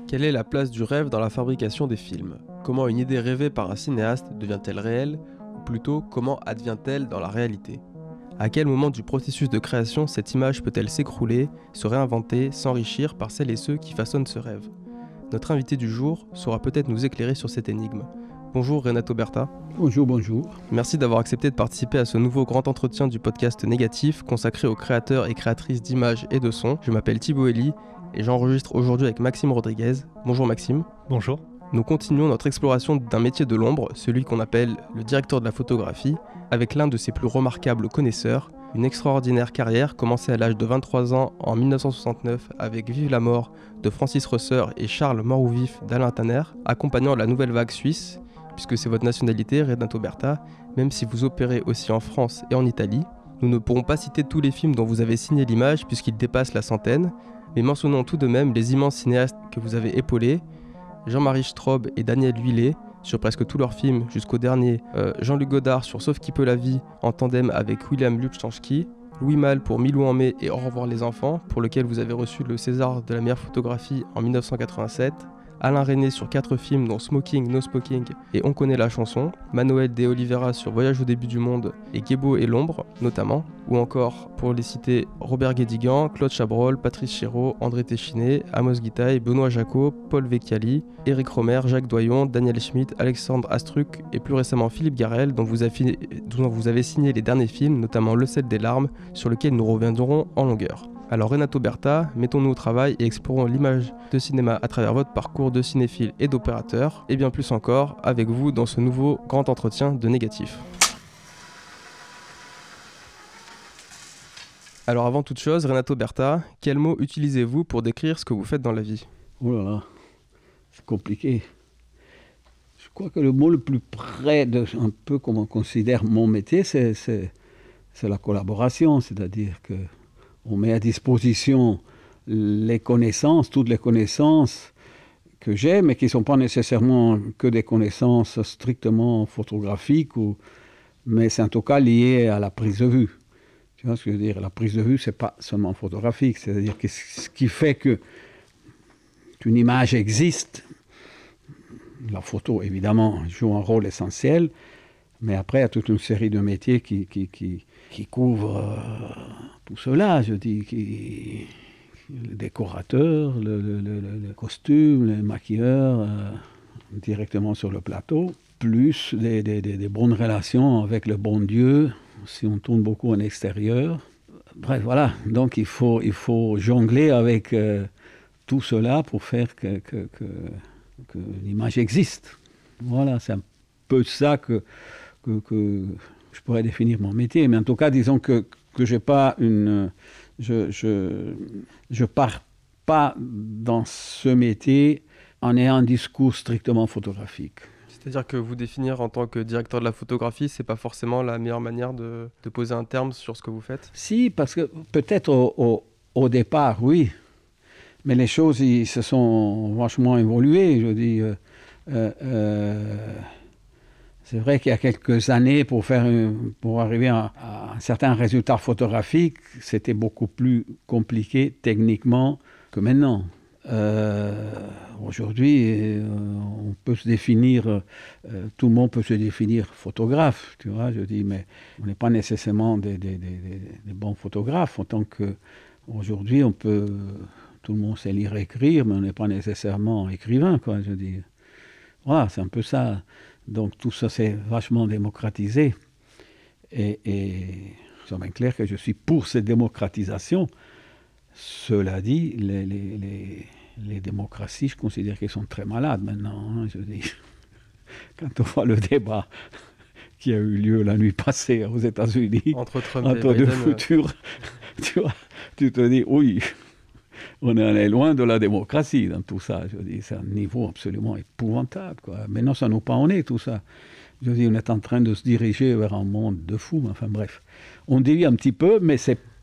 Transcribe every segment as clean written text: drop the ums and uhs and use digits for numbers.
Quelle est la place du rêve dans la fabrication des films? Comment une idée rêvée par un cinéaste devient-elle réelle? Ou plutôt, comment advient-elle dans la réalité? À quel moment du processus de création cette image peut-elle s'écrouler, se réinventer, s'enrichir par celles et ceux qui façonnent ce rêve? Notre invité du jour saura peut-être nous éclairer sur cette énigme. Bonjour Renato Berta. Bonjour, bonjour. Merci d'avoir accepté de participer à ce nouveau grand entretien du podcast Négatif consacré aux créateurs et créatrices d'images et de sons. Je m'appelle Thibaut Elie et j'enregistre aujourd'hui avec Maxime Rodriguez. Bonjour Maxime. Bonjour. Nous continuons notre exploration d'un métier de l'ombre, celui qu'on appelle le directeur de la photographie, avec l'un de ses plus remarquables connaisseurs, une extraordinaire carrière commencée à l'âge de 23 ans en 1969 avec Vive la mort de Francis Rosser et Charles Mort-ou-Vif d'Alain Tanner, accompagnant la nouvelle vague suisse, puisque c'est votre nationalité, Renato Berta, même si vous opérez aussi en France et en Italie. Nous ne pourrons pas citer tous les films dont vous avez signé l'image puisqu'ils dépassent la centaine, mais mentionnons tout de même les immenses cinéastes que vous avez épaulés, Jean-Marie Straub et Daniel Huillet sur presque tous leurs films jusqu'au dernier, Jean-Luc Godard sur Sauf qui peut la vie en tandem avec William Lubchansky, Louis Malle pour Milou en mai et Au revoir les enfants, pour lequel vous avez reçu le César de la meilleure photographie en 1987, Alain Resnais sur 4 films dont Smoking, No Smoking et On connaît la chanson, Manuel de Oliveira sur Voyage au début du monde et Guébo et l'ombre notamment, ou encore, pour les citer, Robert Guédiguian, Claude Chabrol, Patrice Chéreau, André Téchiné, Amos Guitaï, Benoît Jacot, Paul Vecchiali, Éric Romer, Jacques Doyon, Daniel Schmitt, Alexandre Astruc et plus récemment Philippe Garrel dont vous avez signé les derniers films, notamment Le sel des larmes, sur lequel nous reviendrons en longueur. Alors Renato Berta, mettons-nous au travail et explorons l'image de cinéma à travers votre parcours de cinéphile et d'opérateur, et bien plus encore avec vous dans ce nouveau grand entretien de Négatif. Alors avant toute chose, Renato Berta, quel mot utilisez-vous pour décrire ce que vous faites dans la vie? Oh là là, c'est compliqué. Je crois que le mot le plus près de un peu comme on considère mon métier, c'est la collaboration, c'est-à-dire que on met à disposition les connaissances, toutes les connaissances que j'ai, mais qui ne sont pas nécessairement que des connaissances strictement photographiques, mais c'est en tout cas lié à la prise de vue. Tu vois ce que je veux dire? La prise de vue, ce n'est pas seulement photographique, c'est-à-dire que ce qui fait qu'une image existe, la photo évidemment joue un rôle essentiel, mais après il y a toute une série de métiers qui couvrent tout cela, je dis, le décorateur, le costume, le maquilleur, directement sur le plateau, plus des bonnes relations avec le bon Dieu, si on tourne beaucoup en extérieur. Bref, voilà, donc il faut jongler avec tout cela pour faire que l'image existe. Voilà, c'est un peu ça que je pourrais définir mon métier, mais en tout cas, disons que j'ai pas je pars pas dans ce métier en ayant un discours strictement photographique. C'est-à-dire que vous définir en tant que directeur de la photographie, c'est pas forcément la meilleure manière de poser un terme sur ce que vous faites? Si, parce que peut-être au départ, oui, mais les choses ils se sont vachement évoluées, je dis. C'est vrai qu'il y a quelques années, pour arriver à un certain résultat photographique, c'était beaucoup plus compliqué techniquement que maintenant. Aujourd'hui, on peut se définir, tout le monde peut se définir photographe, tu vois, je dis, mais on n'est pas nécessairement des bons photographes, en tant qu'aujourd'hui, tout le monde sait lire et écrire, mais on n'est pas nécessairement écrivain, quoi, je dis. Voilà, c'est un peu ça. Donc tout ça s'est vachement démocratisé. Et c'est bien clair que je suis pour cette démocratisation. Cela dit, les démocraties, je considère qu'elles sont très malades maintenant. Hein, je dis. Quand on voit le débat qui a eu lieu la nuit passée aux États-Unis, entre Trump entre et deux Biden, futurs, tu te dis, oui, on est loin de la démocratie dans tout ça. Je dis, c'est un niveau absolument épouvantable, quoi. Maintenant, ça nous pas en est, tout ça. Je dis, on est en train de se diriger vers un monde de fous. Enfin bref, on dévie un petit peu, mais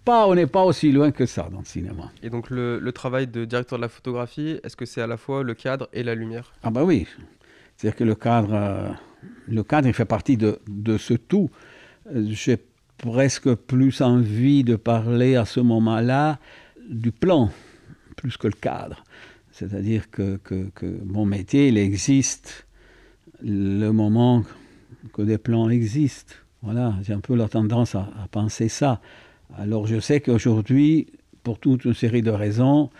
on n'est pas aussi loin que ça dans le cinéma. Et donc le travail de directeur de la photographie, est-ce que c'est à la fois le cadre et la lumière? Ah ben oui, c'est-à-dire que le cadre il fait partie de ce tout. J'ai presque plus envie de parler à ce moment-là du plan, plus que le cadre. C'est-à-dire que mon métier, il existe le moment que des plans existent. Voilà, j'ai un peu la tendance à penser ça. Alors je sais qu'aujourd'hui, pour toute une série de raisons,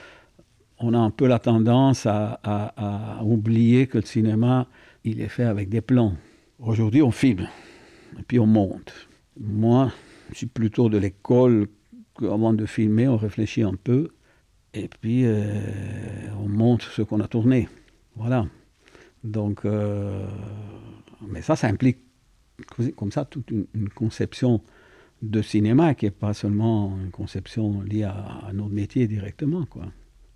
on a un peu la tendance à oublier que le cinéma, il est fait avec des plans. Aujourd'hui, on filme, et puis on monte. Moi, je suis plutôt de l'école qu'avant de filmer, on réfléchit un peu, et puis on monte ce qu'on a tourné. Voilà. Donc, mais ça implique comme ça toute une conception de cinéma qui n'est pas seulement une conception liée à notre métier directement, quoi.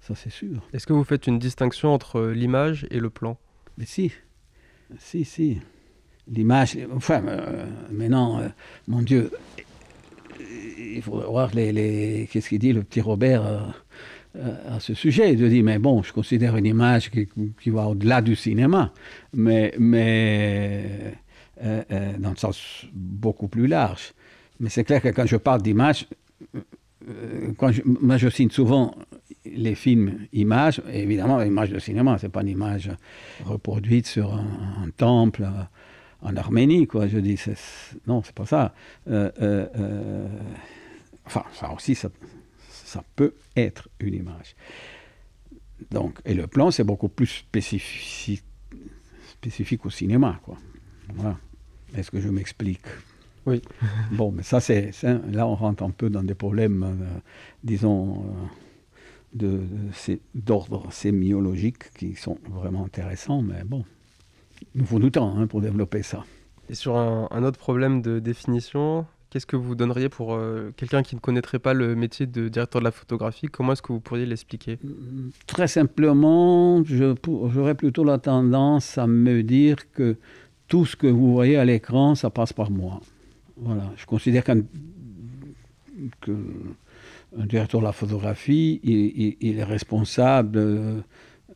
Ça, c'est sûr. Est-ce que vous faites une distinction entre l'image et le plan? Mais si. L'image, enfin, maintenant, mon Dieu, il faut voir qu'est-ce qu'il dit le petit Robert à ce sujet. Il dit, mais bon, je considère une image qui va au-delà du cinéma, mais dans le sens beaucoup plus large. Mais c'est clair que quand je parle d'image, moi je signe souvent les films images, évidemment l'image de cinéma, c'est pas une image reproduite sur un temple en Arménie, quoi. Je dis, non, c'est pas ça. Enfin, ça aussi, ça peut être une image. Donc, et le plan, c'est beaucoup plus spécifique au cinéma, quoi. Voilà. Est-ce que je m'explique? Oui. Bon, mais ça, là, on rentre un peu dans des problèmes, disons, d'ordre sémiologique qui sont vraiment intéressants, mais bon, il nous faut du temps pour développer ça. Et sur un autre problème de définition, qu'est-ce que vous donneriez pour quelqu'un qui ne connaîtrait pas le métier de directeur de la photographie? Comment est-ce que vous pourriez l'expliquer? Très simplement, j'aurais plutôt la tendance à me dire que tout ce que vous voyez à l'écran, ça passe par moi. Voilà. Je considère qu'un directeur de la photographie, il est responsable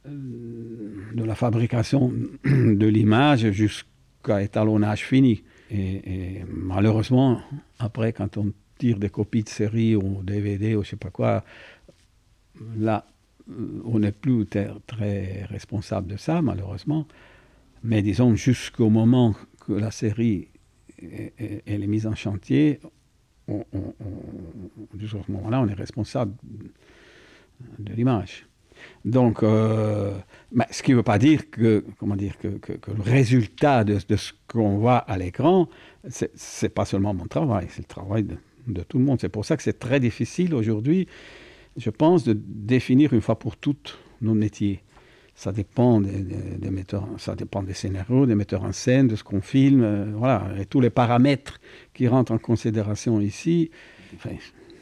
de la fabrication de l'image jusqu'à étalonnage fini. Et malheureusement, après, quand on tire des copies de série ou DVD ou je ne sais pas quoi, là, on n'est plus très responsable de ça, malheureusement. Mais disons, jusqu'au moment que la série elle est mise en chantier, jusqu'à ce moment-là, on est responsable de l'image. Donc, ce qui ne veut pas dire que le résultat de ce qu'on voit à l'écran, c'est pas seulement mon travail, c'est le travail de tout le monde. C'est pour ça que c'est très difficile aujourd'hui, je pense, de définir une fois pour toutes nos métiers. Ça dépend des metteurs, ça dépend des scénarios, des metteurs en scène, de ce qu'on filme, voilà, et tous les paramètres qui rentrent en considération ici, enfin,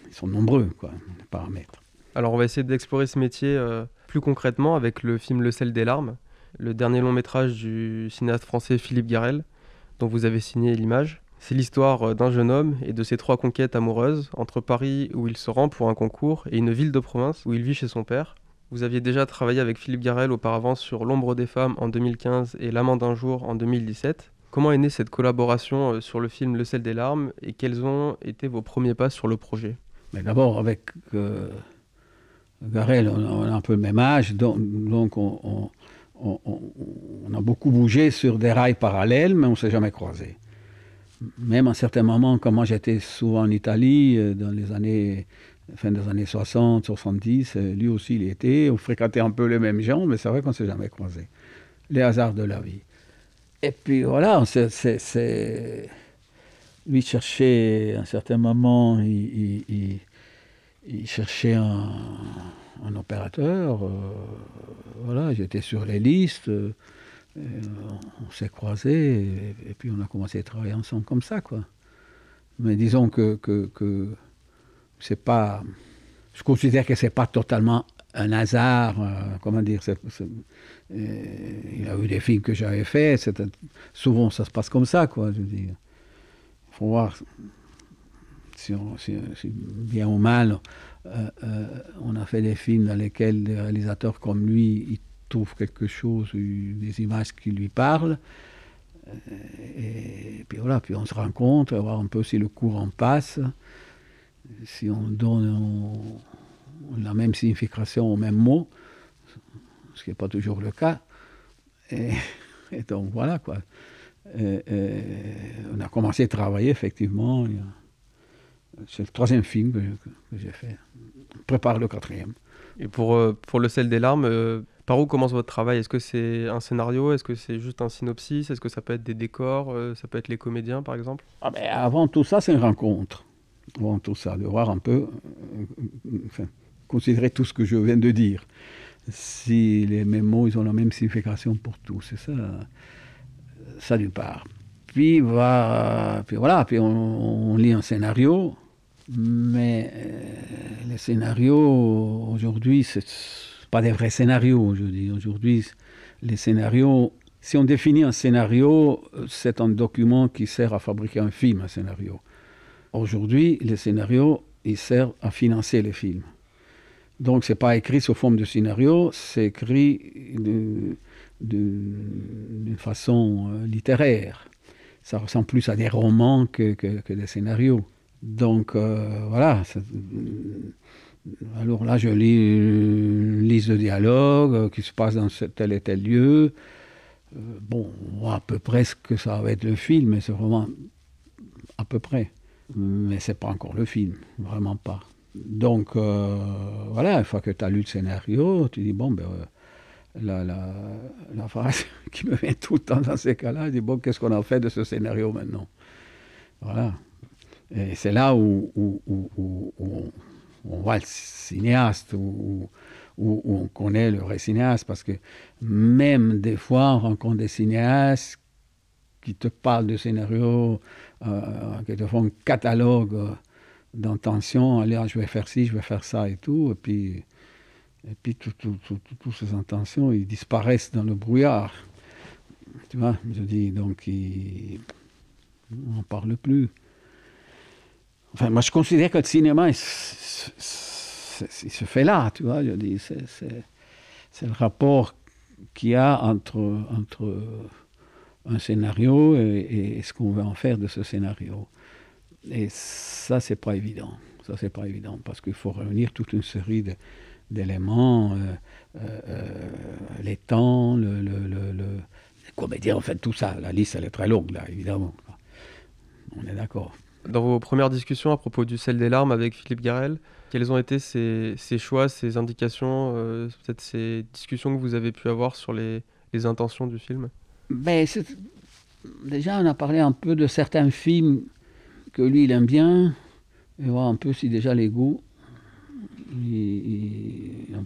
ils sont nombreux, quoi, les paramètres. Alors on va essayer d'explorer ce métier plus concrètement avec le film Le sel des larmes, le dernier long métrage du cinéaste français Philippe Garrel, dont vous avez signé l'image. C'est l'histoire d'un jeune homme et de ses 3 conquêtes amoureuses entre Paris où il se rend pour un concours et une ville de province où il vit chez son père. Vous aviez déjà travaillé avec Philippe Garrel auparavant sur L'ombre des femmes en 2015 et L'amant d'un jour en 2017. Comment est née cette collaboration sur le film Le sel des larmes et quels ont été vos premiers pas sur le projet? Mais d'abord, avec Garrel, on a un peu le même âge, donc on a beaucoup bougé sur des rails parallèles, mais on ne s'est jamais croisés. Même à certains moments, quand moi j'étais souvent en Italie, dans les années... fin des années 60, 70, lui aussi il y était, on fréquentait un peu les mêmes gens, mais c'est vrai qu'on ne s'est jamais croisés. Les hasards de la vie. Et puis voilà, lui cherchait, à un certain moment, il cherchait un opérateur, voilà, j'étais sur les listes, on s'est croisés, et puis on a commencé à travailler ensemble comme ça, quoi. Mais disons que c'est pas, je considère que c'est pas totalement un hasard, comment dire, il a eu des films que j'avais faits, souvent ça se passe comme ça, quoi, je veux dire. Il faut voir si bien ou mal, on a fait des films dans lesquels des réalisateurs comme lui, ils trouvent quelque chose, des images qui lui parlent, et puis voilà, puis on se rencontre, voir un peu si le courant passe. Si on donne la même signification au même mot, ce qui n'est pas toujours le cas. Et, et donc voilà quoi. On a commencé à travailler effectivement. C'est le 3e film que j'ai fait. On prépare le 4e. Et pour Le sel des larmes, par où commence votre travail? Est-ce que c'est un scénario? Est-ce que c'est juste un synopsis? Est-ce que ça peut être des décors? Ça peut être les comédiens, par exemple? Avant tout ça, c'est une rencontre. Avant tout ça, de voir un peu, considérer tout ce que je viens de dire. Si les mêmes mots, ils ont la même signification pour tous, c'est ça d'une part. Puis voilà, puis on lit un scénario, mais les scénarios, aujourd'hui, c'est pas des vrais scénarios, je dis. Aujourd'hui, les scénarios, si on définit un scénario, c'est un document qui sert à fabriquer un film, un scénario. Aujourd'hui, les scénarios, ils servent à financer les films. Donc, ce n'est pas écrit sous forme de scénario, c'est écrit d'une façon littéraire. Ça ressemble plus à des romans que des scénarios. Donc, voilà. Alors là, je lis une liste de dialogues qui se passe dans tel et tel lieu. Bon, on voit à peu près ce que ça va être le film, mais c'est vraiment à peu près. Mais c'est pas encore le film, vraiment pas. Donc, voilà, une fois que tu as lu le scénario, tu dis, bon, la phrase qui me vient tout le temps dans ces cas-là, je dis, bon, qu'est-ce qu'on a fait de ce scénario maintenant? Voilà. Et c'est là où on voit le cinéaste, où on connaît le vrai cinéaste, parce que même des fois, on rencontre des cinéastes qui te parlent de scénario, qui te font un catalogue d'intentions, allez, je vais faire ci, je vais faire ça et tout, et puis toutes ces intentions, ils disparaissent dans le brouillard. Tu vois, je dis, donc, on n'en parle plus. Enfin, moi, je considère que le cinéma, il se fait là, tu vois, je dis, c'est le rapport qu'il y a entre un scénario et ce qu'on veut en faire de ce scénario. Et ça, c'est pas évident. Ça, c'est pas évident, parce qu'il faut réunir toute une série d'éléments, les temps, les comédiens, en fait, tout ça. La liste, elle est très longue, là, évidemment. On est d'accord. Dans vos premières discussions à propos du sel des larmes avec Philippe Garrel, quels ont été ces choix, ces indications, peut-être ces discussions que vous avez pu avoir sur les intentions du film? Déjà, on a parlé un peu de certains films que lui, il aime bien, et voir un peu si déjà les goûts, ils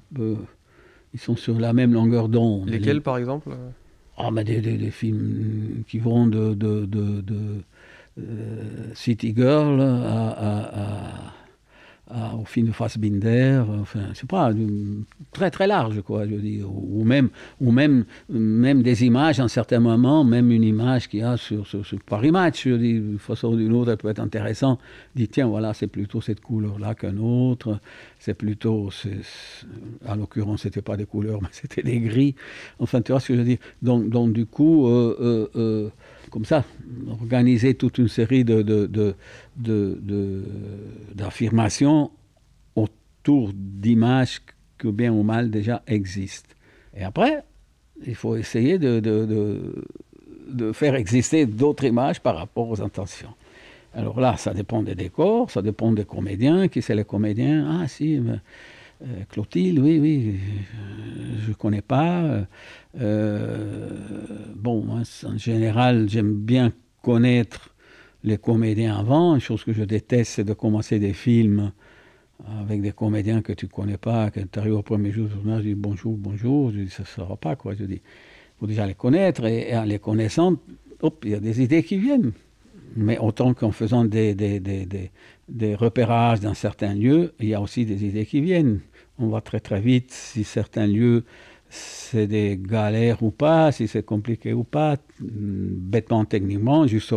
sont sur la même longueur d'onde. Lesquels, par exemple? Des films qui vont de City Girl au film de Fassbinder, enfin, c'est pas très très large, quoi, je dis, ou même des images, en certains moments, même une image qu'il y a sur Paris Match, je dis, d'une façon ou d'une autre, elle peut être intéressante. Dit, tiens, voilà, c'est plutôt cette couleur-là qu'un autre, c'est plutôt, en l'occurrence, c'était pas des couleurs, mais c'était des gris. Enfin, tu vois ce que je veux dire. Donc du coup, comme ça, organiser toute une série d'affirmations autour d'images que bien ou mal déjà existent. Et après, il faut essayer de faire exister d'autres images par rapport aux intentions. Alors là, ça dépend des décors, ça dépend des comédiens. Qui c'est les comédiens? Ah si, Clotilde, oui, je ne connais pas. Bon, moi, en général, j'aime bien connaître les comédiens avant. Une chose que je déteste, c'est de commencer des films avec des comédiens que tu ne connais pas, quand tu arrives au premier jour, je dis bonjour, je dis ça ne sera pas, quoi. Je dis, il faut déjà les connaître, et en les connaissant, hop, il y a des idées qui viennent. Mais autant qu'en faisant des repérages dans certains lieux, il y a aussi des idées qui viennent. On voit très très vite si certains lieux, c'est des galères ou pas, si c'est compliqué ou pas, bêtement, techniquement, juste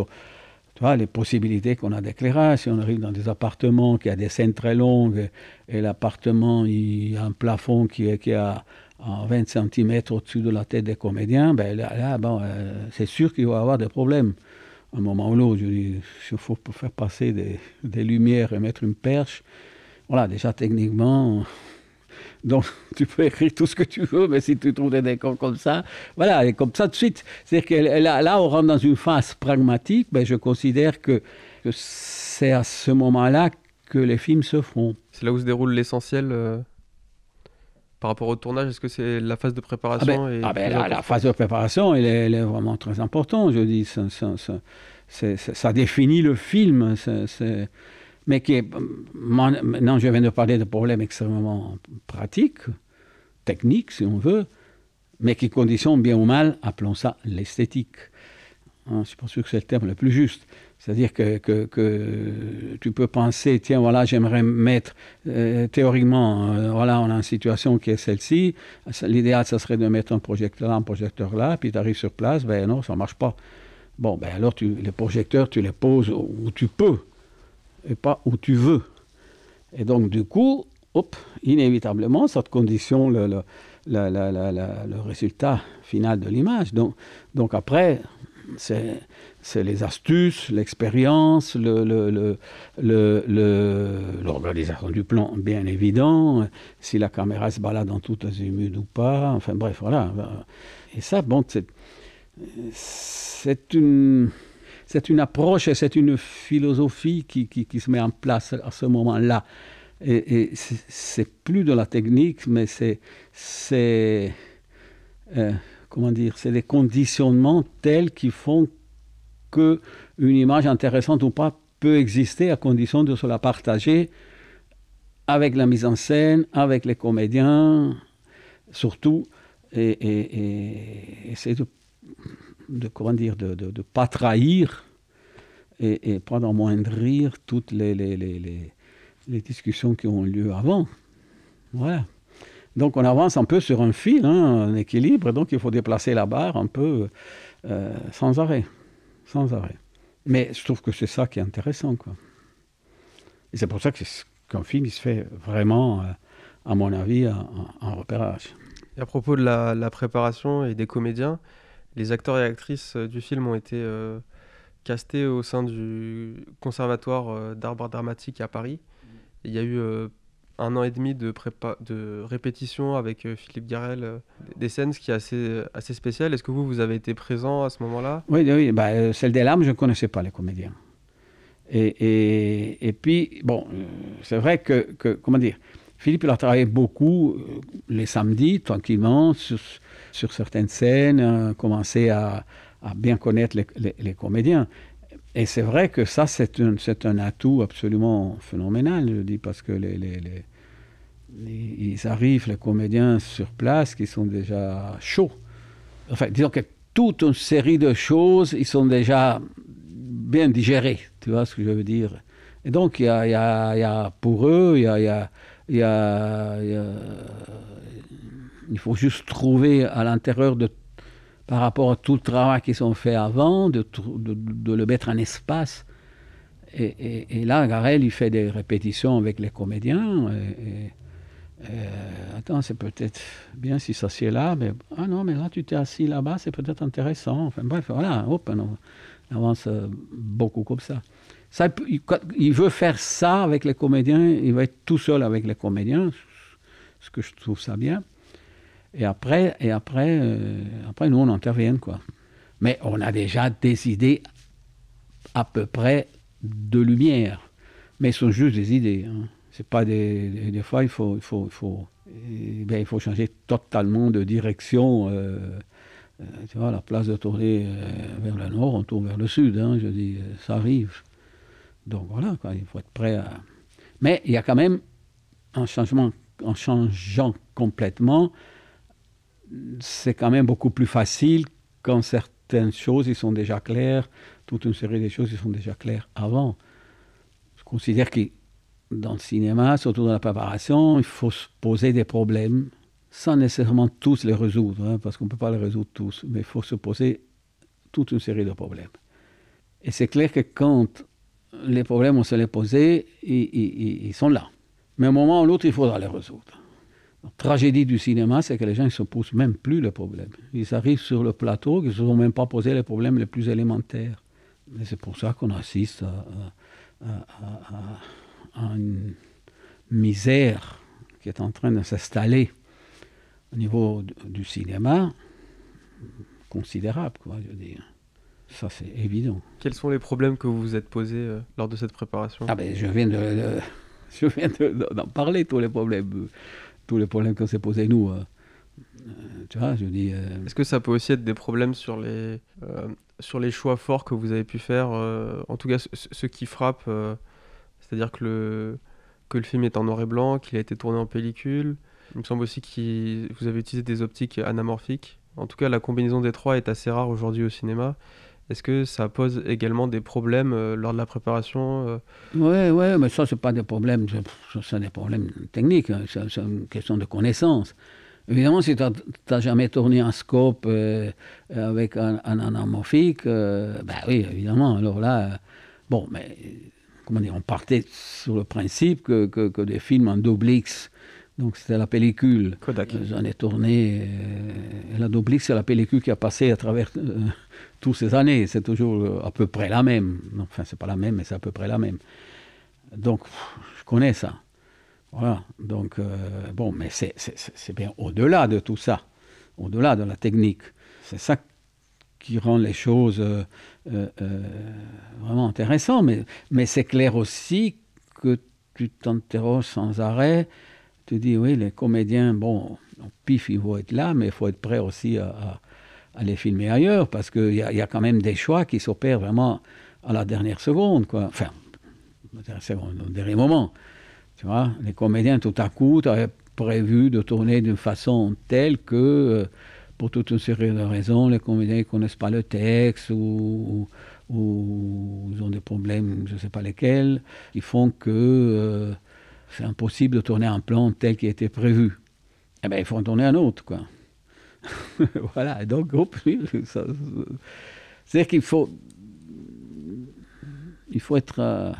tu vois, les possibilités qu'on a d'éclairage. Si on arrive dans des appartements qui a des scènes très longues, et l'appartement, il y a un plafond qui est à 20 cm au-dessus de la tête des comédiens, c'est sûr qu'il va y avoir des problèmes. À un moment ou l'autre, je dis, s'il faut faire passer des lumières et mettre une perche, voilà, déjà techniquement, Donc, tu peux écrire tout ce que tu veux, mais si tu trouves des décors comme ça, voilà, et comme ça de suite. C'est-à-dire que là, on rentre dans une phase pragmatique. Ben, je considère que c'est à ce moment-là que les films se font. C'est là où se déroule l'essentiel par rapport au tournage. Est-ce que c'est la phase de préparation la phase de préparation, elle est vraiment très importante. Je dis, ça définit le film. Mais maintenant, je viens de parler de problèmes extrêmement pratiques, techniques, si on veut, mais qui conditionnent bien ou mal, appelons ça l'esthétique. Je ne suis pas sûr que c'est le terme le plus juste. C'est-à-dire que tu peux penser, tiens, voilà, j'aimerais mettre, théoriquement, voilà, on a une situation qui est celle-ci. L'idéal, ça serait de mettre un projecteur là, puis tu arrives sur place, ben non, ça ne marche pas. Bon, ben alors, les projecteurs, tu les poses où tu peux, et pas où tu veux. Et donc, du coup, inévitablement, ça te conditionne le résultat final de l'image. Donc après, c'est les astuces, l'expérience, l'organisation du plan, bien évident, si la caméra se balade dans toutes les humides ou pas, enfin bref, voilà. Et ça, bon, c'est une approche et c'est une philosophie qui se met en place à ce moment-là. Et c'est plus de la technique, mais c'est des conditionnements tels qui font qu'une image intéressante ou pas peut exister à condition de se la partager avec la mise en scène, avec les comédiens, surtout, et essayer de pas trahir et pas d'amoindrir toutes les discussions qui ont lieu avant. Voilà. Donc on avance un peu sur un fil, un équilibre, donc il faut déplacer la barre un peu sans arrêt. Sans arrêt. Mais je trouve que c'est ça qui est intéressant, quoi. Et c'est pour ça qu'un film, il se fait vraiment, à mon avis, en repérage. Et à propos de la préparation et des comédiens, les acteurs et actrices du film ont été castés au sein du Conservatoire d'art dramatique à Paris. Il y a eu 1 an et demi de répétition avec Philippe Garrel, des scènes, ce qui est assez spécial. Est-ce que vous avez été présent à ce moment-là? Oui, Celle des larmes, je ne connaissais pas les comédiens. Et puis, bon, c'est vrai que comment dire, Philippe, il a travaillé beaucoup les samedis, tranquillement, sur certaines scènes, commencé à bien connaître les comédiens. Et c'est vrai que ça, c'est un atout absolument phénoménal, je dis, parce que ils arrivent, les comédiens sur place, qui sont déjà chauds. Enfin, disons que toute une série de choses, ils sont déjà bien digérés, tu vois ce que je veux dire. Et donc, il y a pour eux, il faut juste trouver à l'intérieur par rapport à tout le travail qu'ils ont fait avant, de le mettre en espace. Et là, Garrel, il fait des répétitions avec les comédiens. Attends, c'est peut-être bien si ça c'est là, mais non, mais là tu t'es assis là-bas, c'est peut-être intéressant. Enfin bref, voilà, on avance beaucoup comme ça. Il veut faire ça avec les comédiens, il va être tout seul avec les comédiens, ce que je trouve ça bien. Et après, nous on intervient, quoi. Mais on a déjà des idées à peu près de lumière, mais ce sont juste des idées. C'est pas des fois il faut changer totalement de direction. Tu vois, à la place de tourner vers le nord, on tourne vers le sud. Je dis, ça arrive. Donc voilà, quoi, il faut être prêt à. Mais il y a quand même un changement, en changeant complètement, c'est quand même beaucoup plus facile quand certaines choses ils sont déjà claires, toute une série de choses ils sont déjà claires avant. Je considère que dans le cinéma, surtout dans la préparation, il faut se poser des problèmes sans nécessairement tous les résoudre, parce qu'on ne peut pas les résoudre tous, mais il faut se poser toute une série de problèmes. Et c'est clair que quand les problèmes, on se les posait, ils sont là. Mais à un moment ou l'autre, il faudra les résoudre. La tragédie du cinéma, c'est que les gens ne se posent même plus les problèmes. Ils arrivent sur le plateau, ils ne se sont même pas posé les problèmes les plus élémentaires. Et c'est pour ça qu'on assiste à une misère qui est en train de s'installer au niveau du cinéma, considérable, quoi, je veux dire. Ça, c'est évident. Quels sont les problèmes que vous vous êtes posés lors de cette préparation? Ah ben, je viens d'en parler, tous les problèmes qu'on s'est posés nous. Tu vois, je dis. Est-ce que ça peut aussi être des problèmes sur les choix forts que vous avez pu faire, en tout cas ceux qui frappent, c'est-à-dire que le film est en noir et blanc, qu'il a été tourné en pellicule. Il me semble aussi que vous avez utilisé des optiques anamorphiques. En tout cas, la combinaison des trois est assez rare aujourd'hui au cinéma. Est-ce que ça pose également des problèmes lors de la préparation Ouais, mais ça, c'est pas des problèmes, c'est des problèmes techniques, hein. C'est une question de connaissance. Évidemment, si tu n'as jamais tourné un scope avec un anamorphique, ben oui, évidemment. Alors là, bon, mais comment dire, on partait sur le principe que des films en double X, donc c'était la pellicule. Kodak. J'en ai tourné. La double X, c'est la pellicule qui a passé à travers toutes ces années. C'est toujours à peu près la même. Enfin, c'est pas la même, mais c'est à peu près la même. Donc, je connais ça. Voilà, donc, bon, mais c'est bien au-delà de tout ça, au-delà de la technique. C'est ça qui rend les choses vraiment intéressantes. Mais c'est clair aussi que tu t'interroges sans arrêt. Tu dis, oui, les comédiens, bon, pif, ils vont être là, mais il faut être prêt aussi à les filmer ailleurs, parce qu'il y a quand même des choix qui s'opèrent vraiment à la dernière seconde, quoi. Enfin, la dernière seconde, au dernier moment. Tu vois, les comédiens, tout à coup, tu avais prévu de tourner d'une façon telle que, pour toute une série de raisons, les comédiens ne connaissent pas le texte ou ils ont des problèmes, je ne sais pas lesquels, qui font que c'est impossible de tourner un plan tel qu'il était prévu. Eh bien, il faut en tourner un autre, quoi. Voilà, et donc, c'est-à-dire qu'il faut être...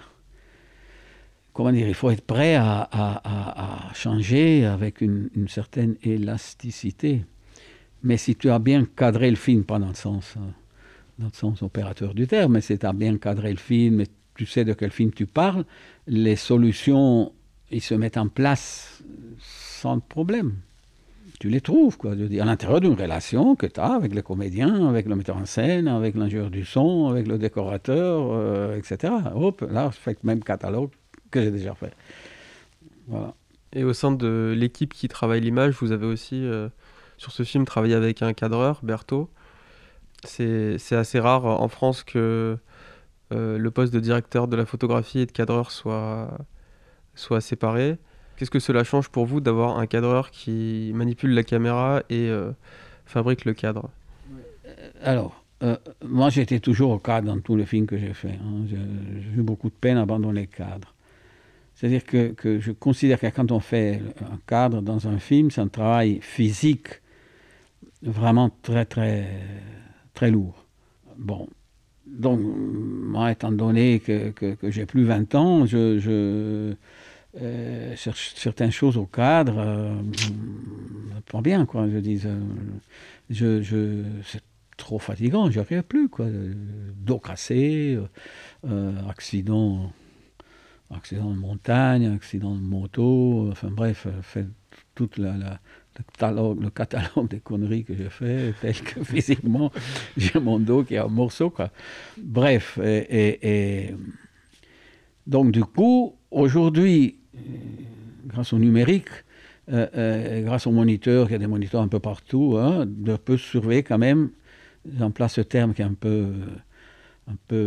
comment dire, il faut être prêt à changer avec une certaine élasticité. Mais si tu as bien cadré le film, pas dans le sens opérateur du terme, mais si tu as bien cadré le film, et tu sais de quel film tu parles, les solutions, ils se mettent en place sans problème. Tu les trouves, quoi, je dis, à l'intérieur d'une relation que tu as avec le comédien, avec le metteur en scène, avec l'ingénieur du son, avec le décorateur, etc. Hop, là, je fais le même catalogue que j'ai déjà fait. Voilà. Et au sein de l'équipe qui travaille l'image, vous avez aussi, sur ce film, travaillé avec un cadreur, Berthaud. C'est assez rare en France que le poste de directeur de la photographie et de cadreur soit séparé. Qu'est-ce que cela change pour vous d'avoir un cadreur qui manipule la caméra et fabrique le cadre? Alors, moi j'étais toujours au cadre dans tous les films que j'ai faits. Hein. J'ai eu beaucoup de peine à abandonner le cadre. C'est-à-dire que je considère que quand on fait un cadre dans un film, c'est un travail physique vraiment très, très, très lourd. Bon, donc, moi, étant donné que j'ai plus 20 ans, certaines choses au cadre, pas bien, quoi. Je dis, c'est trop fatigant, je n'y arrive plus, quoi. Dos cassé, accident de montagne, accident de moto, enfin bref, fait toute le catalogue des conneries que j'ai fait, tel que physiquement, j'ai mon dos qui est en morceaux, quoi. Bref, et donc du coup, aujourd'hui, grâce au numérique, grâce aux moniteurs, il y a des moniteurs un peu partout, hein, de peut surveiller quand même, j'emploie ce terme qui est un peu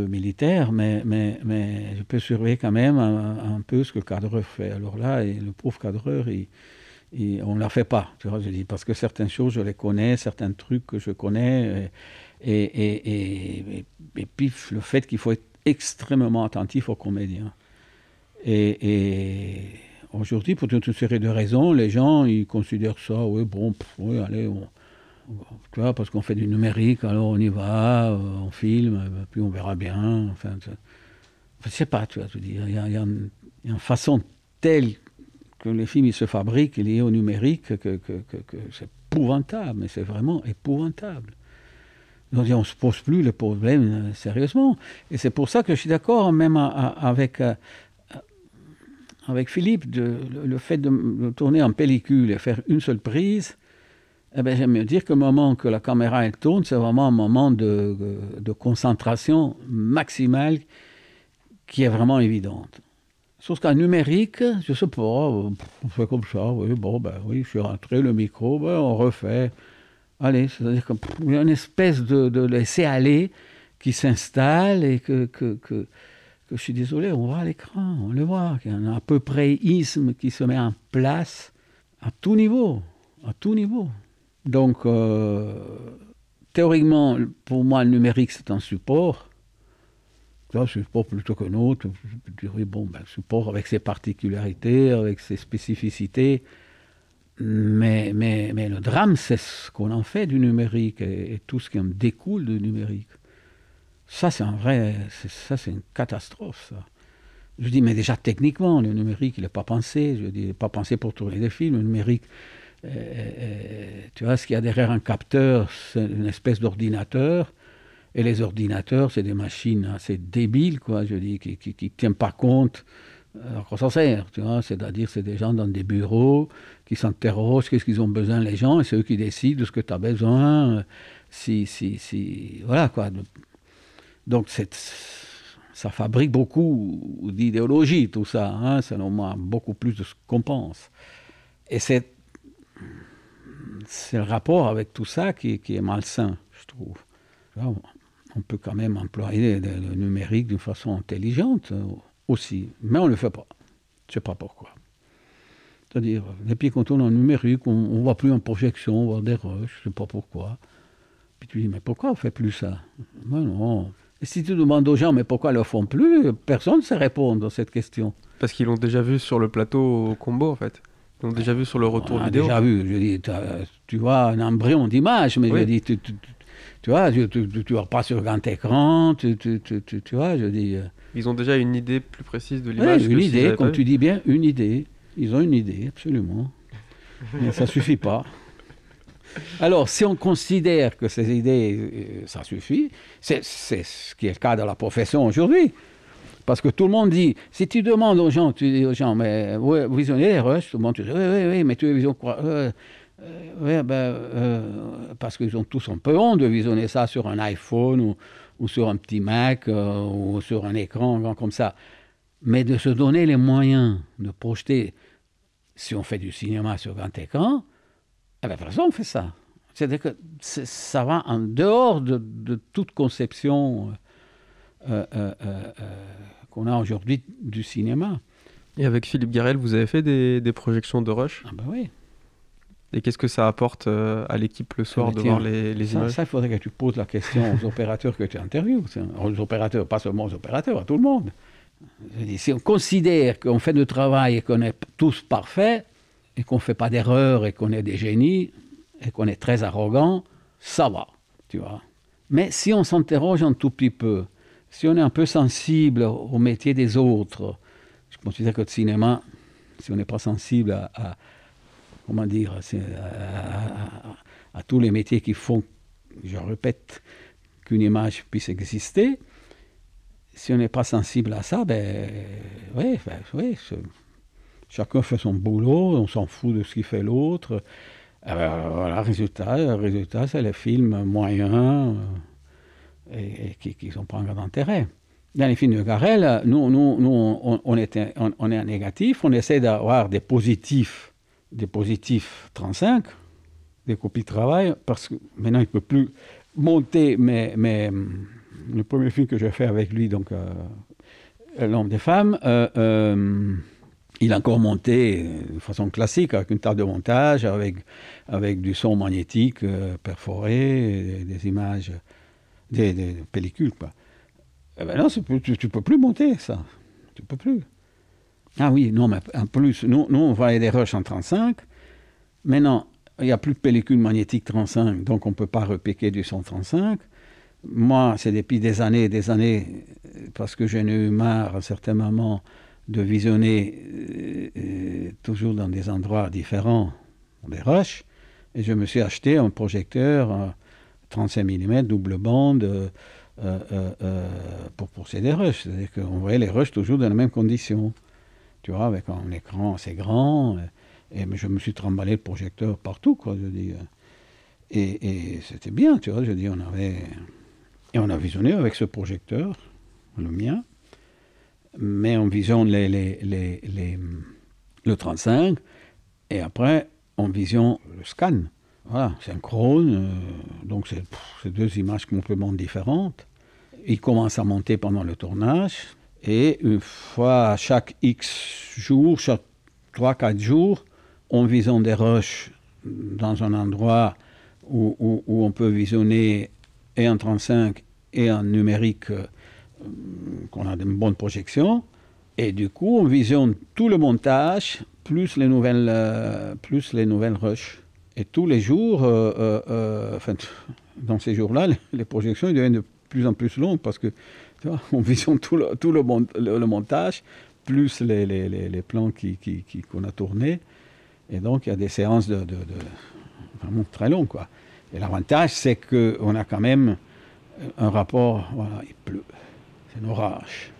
militaire, mais je peux surveiller quand même un peu ce que le cadreur fait. Alors là, le pauvre cadreur, on ne la fait pas, tu vois, je dis, parce que certaines choses, je les connais, certains trucs que je connais, et puis le fait qu'il faut être extrêmement attentif aux comédiens. Et aujourd'hui, pour toute une série de raisons, les gens, ils considèrent ça, oui, bon, oui, allez, tu vois, parce qu'on fait du numérique, alors on y va, on filme, puis on verra bien. Enfin, je sais pas, tu vois, je dis, il y a une façon telle que les films ils se fabriquent liés au numérique que c'est épouvantable, mais c'est vraiment épouvantable. Donc on ne se pose plus le problème sérieusement. Et c'est pour ça que je suis d'accord même avec avec Philippe, le fait de tourner en pellicule et faire une seule prise, j'aime mieux dire que le moment que la caméra elle tourne, c'est vraiment un moment de concentration maximale qui est vraiment évidente. Sauf qu'en numérique, je ne sais pas, on fait comme ça, oui, je suis rentré, le micro, on refait. Allez, c'est-à-dire qu'il y a une espèce de laisser-aller qui s'installe et que je suis désolé, on voit à l'écran, on le voit, qu'il y a un à peu près-isme qui se met en place à tout niveau, Donc, théoriquement, pour moi, le numérique, c'est un support. Un support plutôt qu'un autre. Je dirais, support avec ses particularités, avec ses spécificités. Mais le drame, c'est ce qu'on en fait du numérique et tout ce qui en découle du numérique. Ça, c'est une catastrophe, ça. Je dis, mais déjà, techniquement, le numérique, il n'est pas pensé. Je dis, il n'est pas pensé pour tourner des films. Le numérique, tu vois, ce qu'il y a derrière un capteur, c'est une espèce d'ordinateur. Et les ordinateurs, c'est des machines assez débiles, quoi, je dis, qui ne tiennent pas compte à quoi ça sert, tu vois. C'est-à-dire, c'est des gens dans des bureaux qui s'interrogent, qu'est-ce qu'ils ont besoin, les gens, et c'est eux qui décident de ce que tu as besoin. Voilà, quoi. Donc, ça fabrique beaucoup d'idéologie, tout ça, hein, selon moi, beaucoup plus de ce qu'on pense. Et c'est le rapport avec tout ça qui est malsain, je trouve. On peut quand même employer le numérique d'une façon intelligente aussi, mais on ne le fait pas. Je ne sais pas pourquoi. C'est-à-dire, depuis qu'on tourne en numérique, on ne voit plus en projection, on voit des rushs, je ne sais pas pourquoi. Puis tu dis, mais pourquoi on ne fait plus ça? Ben non. Et si tu demandes aux gens, mais pourquoi ils ne le font plus, personne ne sait répondre à cette question. Parce qu'ils l'ont déjà vu sur le plateau au Combo, en fait. Ils l'ont déjà vu sur le retour vidéo. Déjà vu, je dis, tu vois un embryon d'image, mais oui. Je dis, tu vois, tu vas pas sur grand écran, tu vois, je dis... Ils ont déjà une idée plus précise de l'image. Oui, une idée, comme tu dis bien, une idée. Ils ont une idée, absolument. Mais ça suffit pas. Alors, si on considère que ces idées, ça suffit, c'est ce qui est le cas de la profession aujourd'hui. Parce que tout le monde dit, si tu demandes aux gens, tu dis aux gens, mais vous visionnez les rushs, tout le monde te dit, oui, mais tu visionnes quoi? Parce qu'ils ont tous un peu honte de visionner ça sur un iPhone ou sur un petit Mac ou sur un écran comme ça. Mais de se donner les moyens de projeter, si on fait du cinéma sur grand écran, de toute façon on fait ça. C'est-à-dire que ça va en dehors de toute conception qu'on a aujourd'hui du cinéma. Et avec Philippe Garrel, vous avez fait des projections de rush? Ah ben oui. Et qu'est-ce que ça apporte à l'équipe le soir de voir les images? Ça, il faudrait que tu poses la question aux opérateurs que tu interviews. Aux opérateurs, pas seulement aux opérateurs, à tout le monde. Je dis, si on considère qu'on fait du travail et qu'on est tous parfaits, et qu'on ne fait pas d'erreurs, et qu'on est des génies, et qu'on est très arrogants, ça va, tu vois. Mais si on s'interroge un tout petit peu, si on est un peu sensible au métier des autres, je considère que le cinéma, si on n'est pas sensible comment dire, à tous les métiers qui font, je répète, qu'une image puisse exister, si on n'est pas sensible à ça, chacun fait son boulot, on s'en fout de ce qu'il fait l'autre. Voilà, résultat, c'est les films moyens et qui n'ont pas un grand intérêt. Dans les films de Garrel, nous on est en négatif, on essaie d'avoir des positifs 35, des copies de travail, parce que maintenant il ne peut plus monter, mais le premier film que j'ai fait avec lui, donc L'Homme des femmes, il a encore monté de façon classique, avec une table de montage, avec du son magnétique perforé, des images, des pellicules, quoi. Eh ben non, tu ne peux plus monter ça. Tu ne peux plus. Ah oui, non, mais en plus, nous on voyait des rushs en 35. Maintenant, il n'y a plus de pellicule magnétique 35, donc on ne peut pas repiquer du son 35. Moi, c'est depuis des années, parce que j'en ai eu marre à un certain moment de visionner toujours dans des endroits différents des rushs, et je me suis acheté un projecteur 35 mm, double bande, pour ces des rushs. C'est-à-dire qu'on voyait les rushs toujours dans les mêmes conditions. tu vois, avec un écran assez grand. Et je me suis trimballé le projecteur partout, quoi, je dis. Et c'était bien, tu vois, je dis, Et on a visionné avec ce projecteur, le mien, mais on visionne le 35, et après, on visionne le scan. Voilà, synchrone, donc c'est deux images complètement différentes. Il commence à monter pendant le tournage, et une fois à chaque X jours, chaque 3-4 jours, on visionne des rushs dans un endroit où on peut visionner et en 35 et en numérique, qu'on a de bonnes projections. Et du coup, on visionne tout le montage, plus les nouvelles rushs. Et tous les jours, dans ces jours-là, les projections deviennent de plus en plus longues parce que tu vois, on visionne tout le montage, plus les plans qu'on a tournés. Et donc, il y a des séances vraiment très longues, quoi. Et l'avantage, c'est qu'on a quand même un rapport, voilà, il pleut, c'est un orage.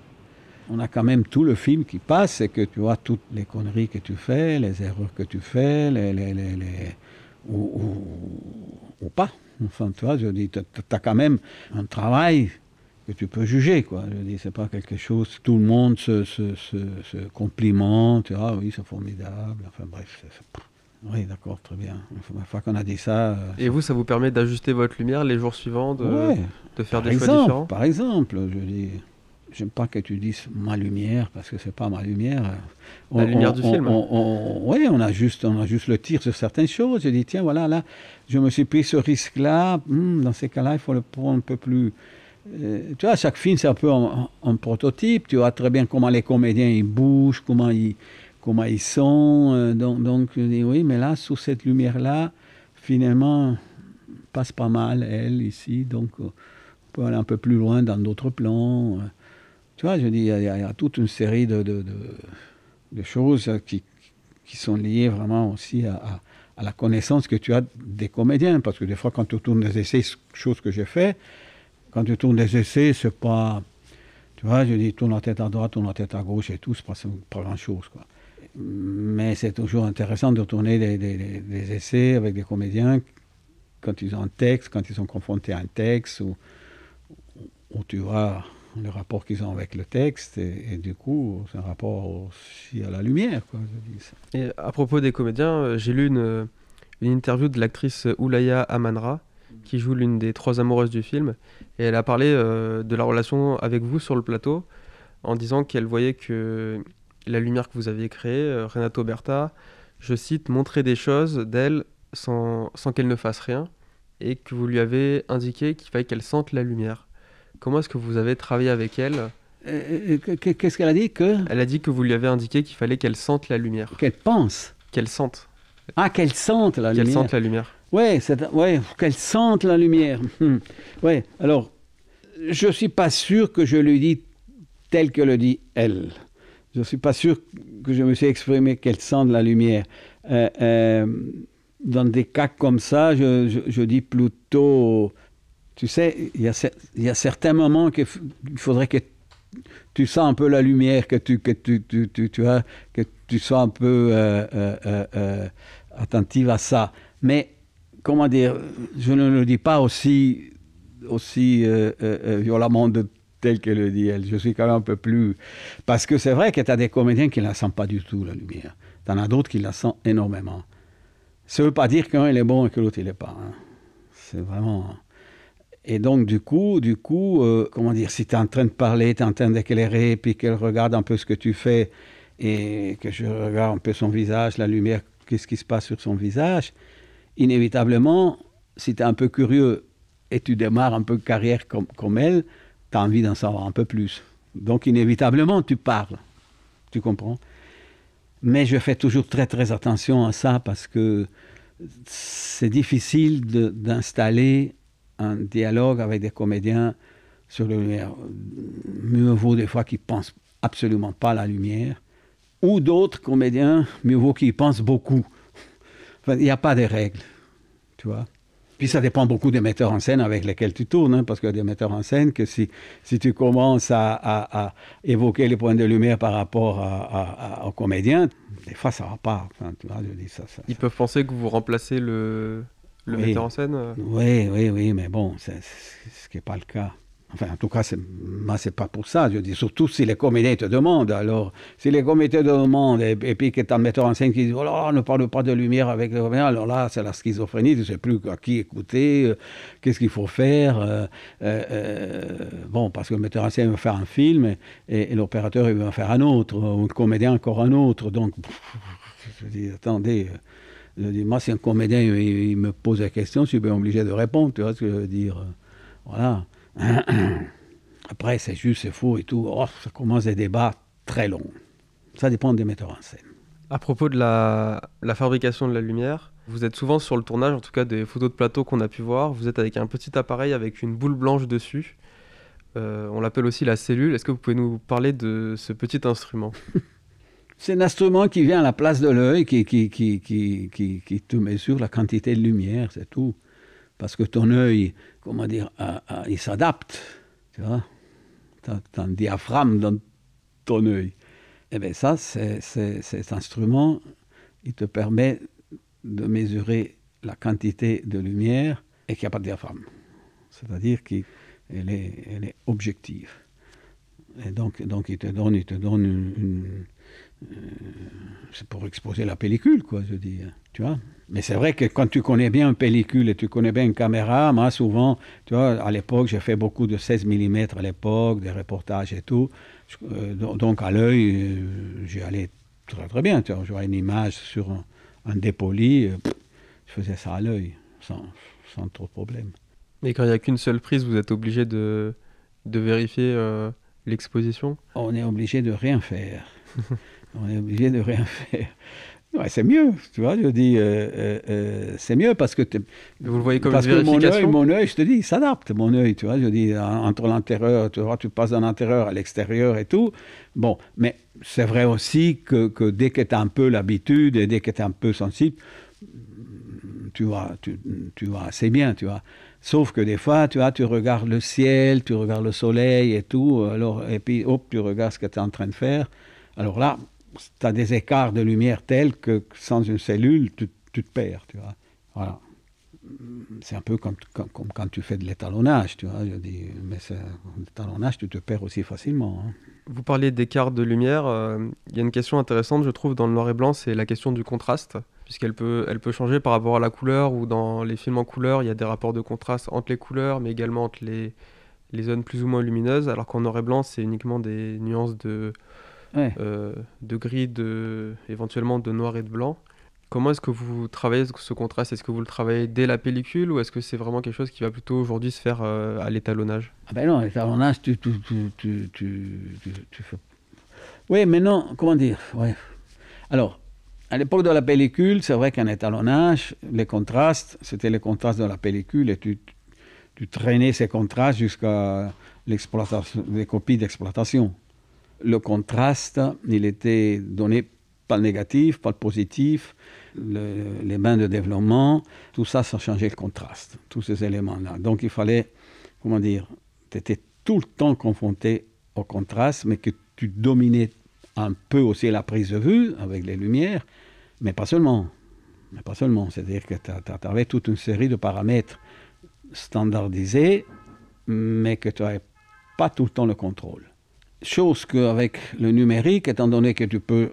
On a quand même tout le film qui passe et que tu vois toutes les conneries que tu fais, les erreurs que tu fais, ou pas. Enfin, tu vois, je dis, tu as quand même un travail que tu peux juger, quoi. Je dis, c'est pas quelque chose, tout le monde se complimente, tu vois, oui, c'est formidable, enfin bref, oui, d'accord, très bien. Une fois qu'on a dit ça... Et vous, ça vous permet d'ajuster votre lumière les jours suivants, de faire des choix différents? Par exemple, je dis... J'aime pas que tu dises ma lumière, parce que c'est pas ma lumière. La lumière du film. Oui, on a juste le tir sur certaines choses. Je dis, tiens, voilà, là, je me suis pris ce risque-là. Dans ces cas-là, il faut le prendre un peu plus... tu vois, chaque film, c'est un peu un prototype. Tu vois très bien comment les comédiens, ils bougent, comment ils sont. Donc, je dis, oui, mais là, sous cette lumière-là, finalement, passe pas mal, elle, ici. Donc, on peut aller un peu plus loin dans d'autres plans. Tu vois, je dis, il y a toute une série de choses qui sont liées vraiment aussi à la connaissance que tu as des comédiens. Parce que des fois, quand tu tournes des essais, chose que j'ai fait, quand tu tournes des essais, c'est pas... Tu vois, je dis, tourne la tête à droite, tourne la tête à gauche et tout, c'est pas grand-chose, quoi. Mais c'est toujours intéressant de tourner des essais avec des comédiens quand ils ont un texte, quand ils sont confrontés à un texte, où tu vois le rapport qu'ils ont avec le texte, et du coup, c'est un rapport aussi à la lumière, quoi, je dis ça. Et à propos des comédiens, j'ai lu une interview de l'actrice Oulaya Amanra, qui joue l'une des 3 amoureuses du film, et elle a parlé de la relation avec vous sur le plateau, en disant qu'elle voyait que la lumière que vous aviez créée, Renato Berta, je cite, montrait des choses d'elle sans qu'elle ne fasse rien, et que vous lui avez indiqué qu'il fallait qu'elle sente la lumière. Comment est-ce que vous avez travaillé avec elle? Qu'est-ce qu'elle a dit Elle a dit que vous lui avez indiqué qu'il fallait qu'elle sente la lumière. Qu'elle pense. Qu'elle sente. Ah, qu'elle sente la lumière. Qu'elle sente la lumière. Ouais, qu'elle sente la lumière. Ouais, alors, je ne suis pas sûr que je lui dis tel que le dit elle. Je ne suis pas sûr que je me suis exprimé qu'elle sente la lumière. Dans des cas comme ça, je dis plutôt... Tu sais, il y a certains moments qu'il faudrait que tu sens un peu la lumière, que tu sois un peu attentive à ça. Mais, comment dire, je ne le dis pas aussi violemment tel qu'elle le dit elle. Je suis quand même un peu plus... Parce que c'est vrai que tu as des comédiens qui ne la sentent pas du tout, la lumière. Tu en as d'autres qui la sentent énormément. Ça ne veut pas dire qu'un il est bon et que l'autre il n'est pas. Hein. C'est vraiment... Et donc, du coup, comment dire, si tu es en train de parler, tu es en train d'éclairer, puis qu'elle regarde un peu ce que tu fais, et que je regarde un peu son visage, la lumière, qu'est-ce qui se passe sur son visage, inévitablement, si tu es un peu curieux et tu démarres un peu de carrière comme elle, tu as envie d'en savoir un peu plus. Donc, inévitablement, tu parles. Tu comprends? Mais je fais toujours très, très attention à ça parce que c'est difficile d'installer un dialogue avec des comédiens sur la lumière. Mieux vaut des fois qu'ils ne pensent absolument pas à la lumière, ou d'autres comédiens, mieux vaut qu'ils y pensent beaucoup. Enfin, il n'y a pas de règles, tu vois. Puis ça dépend beaucoup des metteurs en scène avec lesquels tu tournes, hein, parce qu'il y a des metteurs en scène que si tu commences à évoquer les points de lumière par rapport aux comédiens, des fois ça va pas. Enfin, tu vois, je dis Ils peuvent penser que vous remplacez le oui, metteur en scène. Oui, mais bon, c'est ce qui n'est pas le cas. Enfin, en tout cas, moi, c'est pas pour ça. Je dis surtout si les comédiens te demandent. Alors, si les comédiens te demandent et puis que tu as le metteur en scène qui dit oh là, ne parle pas de lumière avec les comédiens, alors là, c'est la schizophrénie. Tu ne sais plus à qui écouter, qu'est-ce qu'il faut faire. Bon, parce que le metteur en scène veut faire un film et l'opérateur il veut en faire un autre, ou le comédien encore un autre. Donc, je dis attendez. Je dis, moi, si un comédien il me pose la question, je suis bien obligé de répondre, tu vois ce que je veux dire. Voilà. Après, c'est juste, c'est faux et tout. Oh, ça commence des débats très longs. Ça dépend des metteurs en scène. À propos de la fabrication de la lumière, vous êtes souvent sur le tournage, en tout cas des photos de plateau qu'on a pu voir. Vous êtes avec un petit appareil avec une boule blanche dessus. On l'appelle aussi la cellule. Est-ce que vous pouvez nous parler de ce petit instrument ? C'est un instrument qui vient à la place de l'œil, qui te mesure la quantité de lumière, c'est tout. Parce que ton œil, comment dire, il s'adapte. Tu vois, tu as un diaphragme dans ton œil. Et bien ça, cet instrument, il te permet de mesurer la quantité de lumière et qu'il n'y a pas de diaphragme. C'est-à-dire qu'elle est objective. Et donc il te donne une c'est pour exposer la pellicule, quoi, je dis. Tu vois. Mais c'est vrai que quand tu connais bien une pellicule et tu connais bien une caméra, moi, souvent, tu vois, à l'époque, j'ai fait beaucoup de 16 mm à l'époque, des reportages et tout. Donc, à l'œil, j'y allais très, très bien. Tu vois, je vois une image sur un dépoli, je faisais ça à l'œil, sans trop de problème. Mais quand il n'y a qu'une seule prise, vous êtes obligé de vérifier l'exposition ? On est obligé de rien faire. On est obligé de rien faire. Ouais, c'est mieux, tu vois, je dis, c'est mieux parce que... Vous le voyez comme une vérification ? Mon œil, je te dis, il s'adapte, mon œil, tu vois, je dis, entre l'intérieur, tu vois, tu passes d'un intérieur à l'extérieur et tout. Bon, mais c'est vrai aussi que dès que tu as un peu l'habitude et dès que tu es un peu sensible, tu vois assez bien, tu vois. Sauf que des fois, tu vois, tu regardes le ciel, tu regardes le soleil et tout, alors, et puis, hop, tu regardes ce que tu es en train de faire. Alors là, tu as des écarts de lumière tels que sans une cellule, tu te perds, tu vois. Voilà. C'est un peu comme quand tu fais de l'étalonnage, tu vois. Je dis, mais l'étalonnage, tu te perds aussi facilement. Hein. Vous parliez d'écart de lumière. Il y a une question intéressante, je trouve, dans le noir et blanc, c'est la question du contraste, puisqu'elle peut changer par rapport à la couleur, ou dans les films en couleur, il y a des rapports de contraste entre les couleurs, mais également entre les zones plus ou moins lumineuses, alors qu'en noir et blanc, c'est uniquement des nuances de gris, éventuellement de noir et de blanc. Comment est-ce que vous travaillez ce contraste ? Est-ce que vous le travaillez dès la pellicule ou est-ce que c'est vraiment quelque chose qui va plutôt aujourd'hui se faire à l'étalonnage ? Ah ben non, l'étalonnage, tu fais... Oui, mais non, comment dire, ouais. Alors, à l'époque de la pellicule, c'est vrai qu'en étalonnage, les contrastes, c'était les contrastes de la pellicule et tu traînais ces contrastes jusqu'à l'exploitation, les copies d'exploitation. Le contraste, il était donné pas le négatif, pas le positif, les bains de développement, tout ça, ça changeait le contraste, tous ces éléments-là. Donc il fallait, comment dire, tu étais tout le temps confronté au contraste, mais que tu dominais un peu aussi la prise de vue avec les lumières, mais pas seulement. C'est-à-dire que tu avais toute une série de paramètres standardisés, mais que tu n'avais pas tout le temps le contrôle. Chose qu'avec le numérique, étant donné que tu peux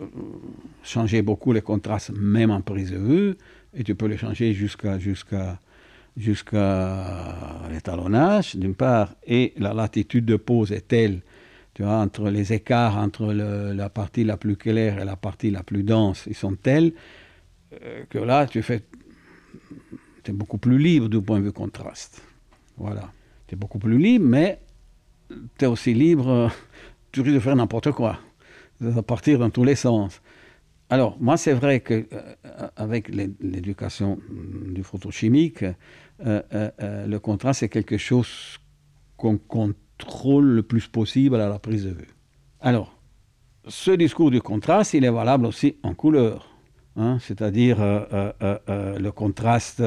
changer beaucoup les contrastes, même en prise de vue, et tu peux les changer jusqu'à l'étalonnage, d'une part, et la latitude de pose est telle, tu vois, entre les écarts entre la partie la plus claire et la partie la plus dense, ils sont tels que là, tu es beaucoup plus libre du point de vue contraste. Voilà. Tu es beaucoup plus libre, mais tu es aussi libre... tu risques de faire n'importe quoi, de partir dans tous les sens. Alors, moi, c'est vrai qu'avec l'éducation du photochimique, le contraste, c'est quelque chose qu'on contrôle le plus possible à la prise de vue. Alors, ce discours du contraste, il est valable aussi en couleur. hein, c'est-à-dire le contraste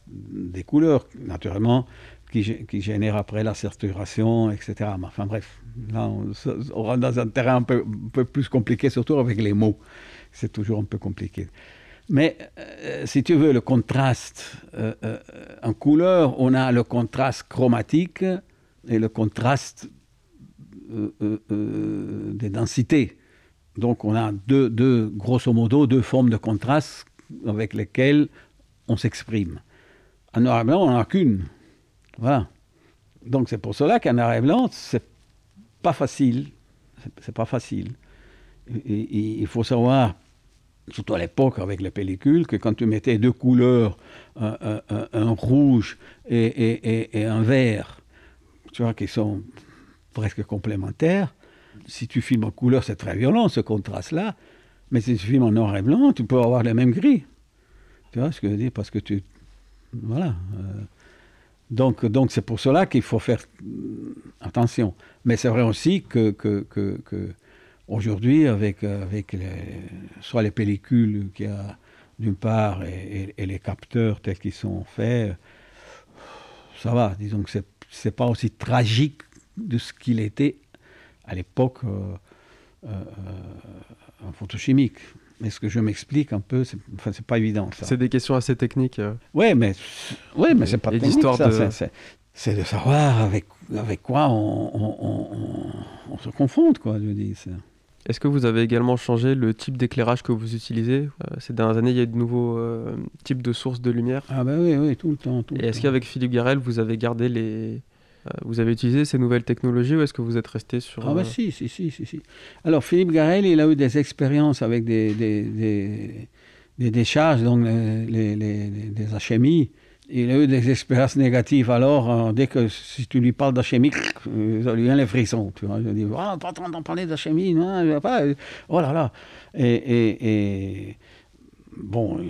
des couleurs, naturellement, qui génère après la saturation, etc. Mais enfin bref, là on rentre dans un terrain un peu plus compliqué, surtout avec les mots. C'est toujours un peu compliqué. Mais si tu veux, le contraste en couleur, on a le contraste chromatique et le contraste des densités. Donc on a grosso modo, deux formes de contraste avec lesquelles on s'exprime. En noir et blanc, on n'en a qu'une. Voilà. Donc c'est pour cela qu'en noir et blanc, c'est pas facile. C'est pas facile. Et il faut savoir, surtout à l'époque avec les pellicules, que quand tu mettais deux couleurs, un rouge et un vert, tu vois, qui sont presque complémentaires, si tu filmes en couleur, c'est très violent ce contraste-là, mais si tu filmes en noir et blanc, tu peux avoir les mêmes gris. Tu vois ce que je veux dire? Parce que tu... Voilà. Donc c'est pour cela qu'il faut faire attention. Mais c'est vrai aussi que aujourd'hui, avec soit les pellicules qu'il y a d'une part et les capteurs tels qu'ils sont faits, ça va. Disons que c'est pas aussi tragique de ce qu'il était à l'époque en photochimique. Est-ce que je m'explique un peu? C'est pas évident, ça. C'est des questions assez techniques. Oui, mais c'est pas technique, ça. C'est de savoir avec quoi on se confronte, quoi, je dis. Est-ce que vous avez également changé le type d'éclairage que vous utilisez? Ces dernières années, il y a de nouveaux types de sources de lumière. Ah ben oui, tout le temps. Et est-ce qu'avec Philippe Garrel, vous avez gardé vous avez utilisé ces nouvelles technologies ou est-ce que vous êtes resté sur... Ah ben si. Alors Philippe Garrel, il a eu des expériences avec des décharges, donc des HMI. Il a eu des expériences négatives. Alors, dès que si tu lui parles d'HMI, ça lui vient les frissons. Tu vois, je dis, pas t'en parler d'HMI, non, je vais pas. Oh là là. Et bon,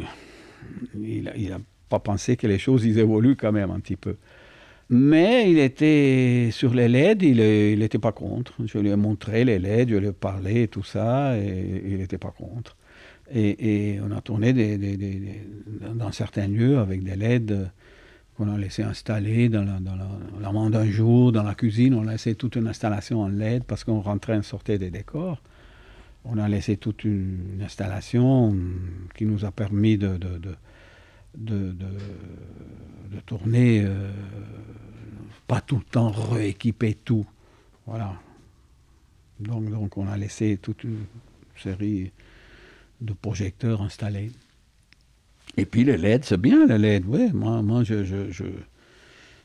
il a pas pensé que les choses ils évoluent quand même un petit peu. Mais il était sur les LED, il n'était pas contre. Je lui ai montré les LED, je lui ai parlé, tout ça, et il n'était pas contre. Et on a tourné dans certains lieux avec des LED qu'on a laissé installer dans la main d'un jour, dans la cuisine. On a laissé toute une installation en LED parce qu'on rentrait et sortait des décors. On a laissé toute une installation qui nous a permis de tourner, pas tout le temps rééquiper tout. Voilà. Donc on a laissé toute une série de projecteurs installés. Et puis les LED, c'est bien les LED, oui. Moi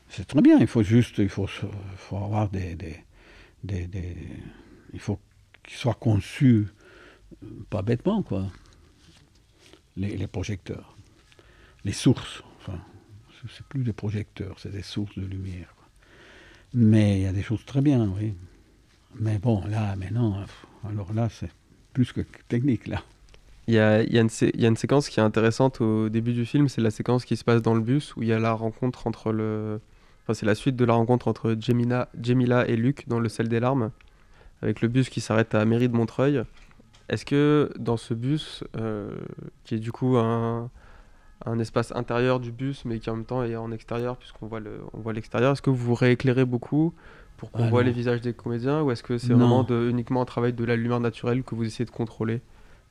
c'est très bien. Il faut avoir il faut qu'ils soient conçus, pas bêtement, quoi. Les projecteurs. Les sources, enfin, c'est plus des projecteurs, c'est des sources de lumière, quoi. Mais il y a des choses très bien, oui. Mais bon, là, maintenant, alors là, c'est plus que technique, là. Il y a une séquence qui est intéressante au début du film, c'est la séquence qui se passe dans le bus, où il y a la rencontre Enfin, c'est la suite de la rencontre entre Jemila et Luc dans le Sel des larmes, avec le bus qui s'arrête à Mairie de Montreuil. Est-ce que dans ce bus, qui est du coup un espace intérieur du bus, mais qui en même temps est en extérieur, puisqu'on voit l'extérieur, est-ce que vous rééclairez beaucoup pour qu'on voit les visages des comédiens, ou est-ce que c'est vraiment uniquement un travail de la lumière naturelle que vous essayez de contrôler?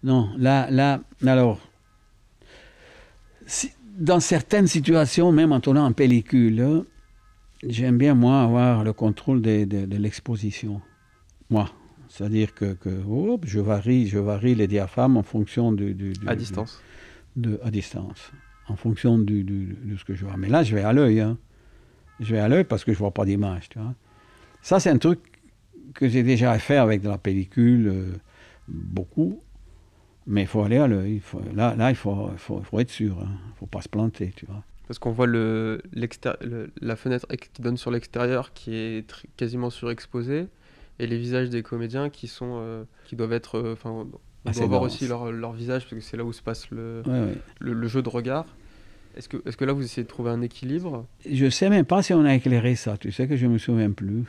Non, là, alors, dans certaines situations, même en tournant en pellicule, j'aime bien, moi, avoir le contrôle de l'exposition. Moi. C'est-à-dire que je varie les diaphragmes en fonction à distance. À distance. En fonction de ce que je vois. Mais là, je vais à l'œil. Hein. Je vais à l'œil parce que je ne vois pas d'image. Tu vois. Ça, c'est un truc que j'ai déjà fait avec de la pellicule, beaucoup. Mais il faut aller à l'œil. Là, il faut être sûr. Il ne faut pas se planter. Tu vois. Parce qu'on voit la fenêtre qui donne sur l'extérieur qui est quasiment surexposée. Et les visages des comédiens qui doivent être... on doit voir aussi leur visage, parce que c'est là où se passe le jeu de regard. Est-ce que là, vous essayez de trouver un équilibre? Je ne sais même pas si on a éclairé ça. Tu sais que je ne me souviens plus.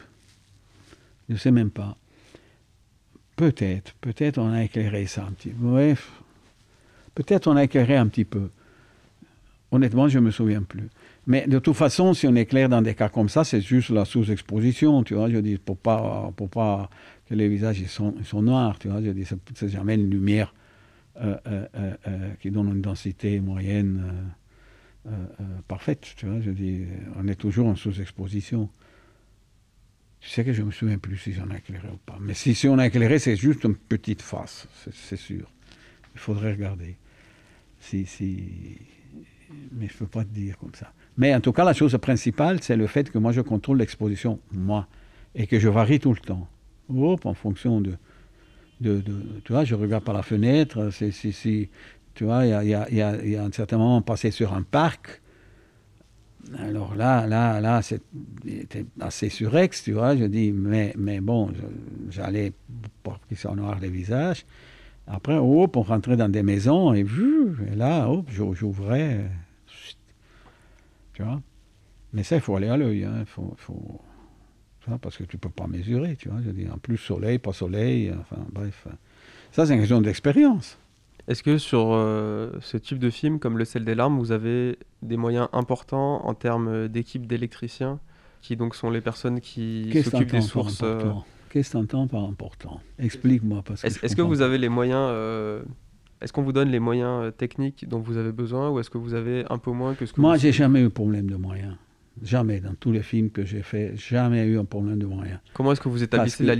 Je ne sais même pas. Peut-être on a éclairé ça un petit peu. Bref. Peut-être on a éclairé un petit peu. Honnêtement, je ne me souviens plus. Mais de toute façon, si on éclaire dans des cas comme ça, c'est juste la sous-exposition, tu vois. Je dis, pour pas que les visages ils sont noirs, tu vois. Je dis, c'est jamais une lumière qui donne une densité moyenne parfaite, tu vois. Je dis, on est toujours en sous-exposition. Tu sais que je ne me souviens plus si j'en ai éclairé ou pas. Mais si on a éclairé, c'est juste une petite face, c'est sûr. Il faudrait regarder. Mais je ne peux pas te dire comme ça. Mais en tout cas, la chose principale, c'est le fait que moi, je contrôle l'exposition, moi, et que je varie tout le temps. En fonction de tu vois, je regarde par la fenêtre, tu vois, il y a un certain moment passé sur un parc. Alors là, c'était assez surex, tu vois. Je dis, mais bon, j'allais pour qu'ils soient noirs les visages. Après, on rentrait dans des maisons et là, j'ouvrais. Tu vois. Mais ça, il faut aller à l'œil. Hein. Parce que tu ne peux pas mesurer, tu vois. Je dis, en plus, soleil, pas soleil, enfin, bref. Ça, c'est une question d'expérience. Est-ce que sur ce type de film, comme Le Sel des larmes, vous avez des moyens importants en termes d'équipe d'électriciens, qui donc sont les personnes qui s'occupent des sources Qu'est-ce que tu entends par important? Explique-moi. Est-ce que vous avez les moyens est-ce qu'on vous donne les moyens techniques dont vous avez besoin, ou est-ce que vous avez un peu moins que ce que Moi, j'ai jamais eu de problème de moyens. Jamais, dans tous les films que j'ai faits, jamais eu un problème de moyens. Comment est-ce que vous établissez la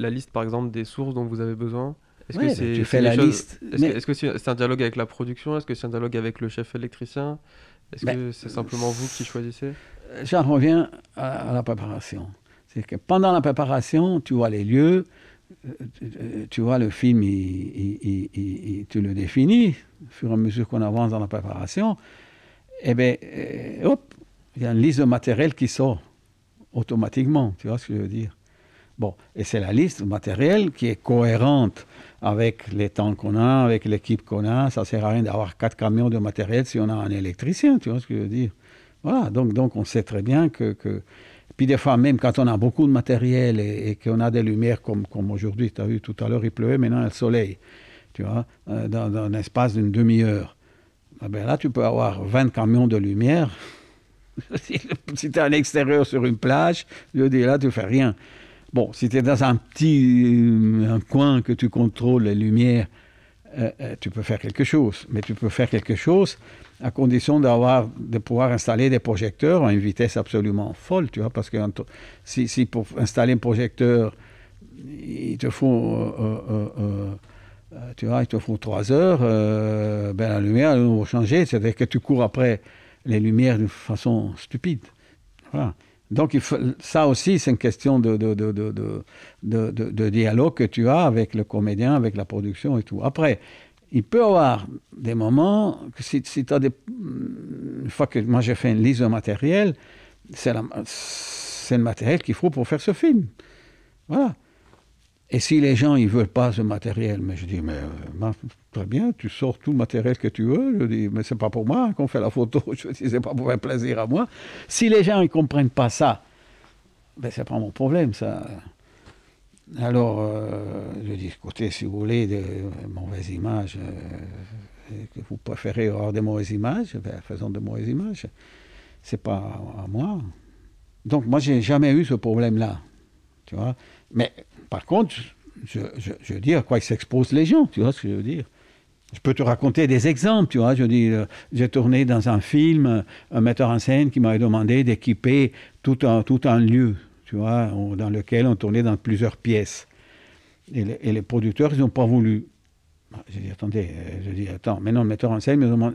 liste, par exemple, des sources dont vous avez besoin? Tu fais la liste. Est-ce que c'est un dialogue avec la production? Est-ce que c'est un dialogue avec le chef électricien? Est-ce que c'est simplement vous qui choisissez? J'en reviens à la préparation. C'est que pendant la préparation, tu vois les lieux, tu vois le film, tu le définis, au fur et à mesure qu'on avance dans la préparation, et bien, il y a une liste de matériel qui sort automatiquement, tu vois ce que je veux dire? Bon, et c'est la liste de matériel qui est cohérente avec les temps qu'on a, avec l'équipe qu'on a. Ça ne sert à rien d'avoir 4 camions de matériel si on a un électricien, tu vois ce que je veux dire? Voilà, donc on sait très bien que... Puis des fois, même quand on a beaucoup de matériel et qu'on a des lumières comme aujourd'hui, tu as vu, tout à l'heure il pleuvait, maintenant il y a le soleil, tu vois, dans l'espace d'une demi-heure. Eh bien là, tu peux avoir 20 camions de lumière. Si tu es à l'extérieur sur une plage, je dis là, tu ne fais rien. Bon, si tu es dans un coin que tu contrôles les lumières, tu peux faire quelque chose. Mais tu peux faire quelque chose à condition de pouvoir installer des projecteurs à une vitesse absolument folle, tu vois, parce que si pour installer un projecteur, il te faut, tu vois, il te faut 3 heures, ben la lumière, elle va changer, c'est-à-dire que tu cours après les lumières d'une façon stupide. Voilà. Donc, ça aussi, c'est une question de dialogue que tu as avec le comédien, avec la production et tout. Après, il peut y avoir des moments que si tu as une fois que moi j'ai fait une liste de matériel, c'est le matériel qu'il faut pour faire ce film. Voilà. Et si les gens ils veulent pas ce matériel, mais je dis très bien, tu sors tout le matériel que tu veux. Je dis mais c'est pas pour moi qu'on fait la photo. Je dis c'est pas pour faire plaisir à moi. Si les gens ils comprennent pas ça, ben c'est pas mon problème ça. Alors je dis écoutez, si vous voulez de mauvaises images, que vous préférez avoir des mauvaises images, ben faisons de mauvaises images. C'est pas à moi. Donc moi j'ai jamais eu ce problème là, tu vois. Mais par contre, je veux dire à quoi ils s'exposent les gens, tu vois ce que je veux dire. Je peux te raconter des exemples, tu vois. Je dis, j'ai tourné dans un film, un metteur en scène qui m'avait demandé d'équiper tout un lieu, tu vois, dans lequel on tournait dans plusieurs pièces. Et les producteurs, ils n'ont pas voulu. J'ai dit, attends, maintenant le metteur en scène me demande...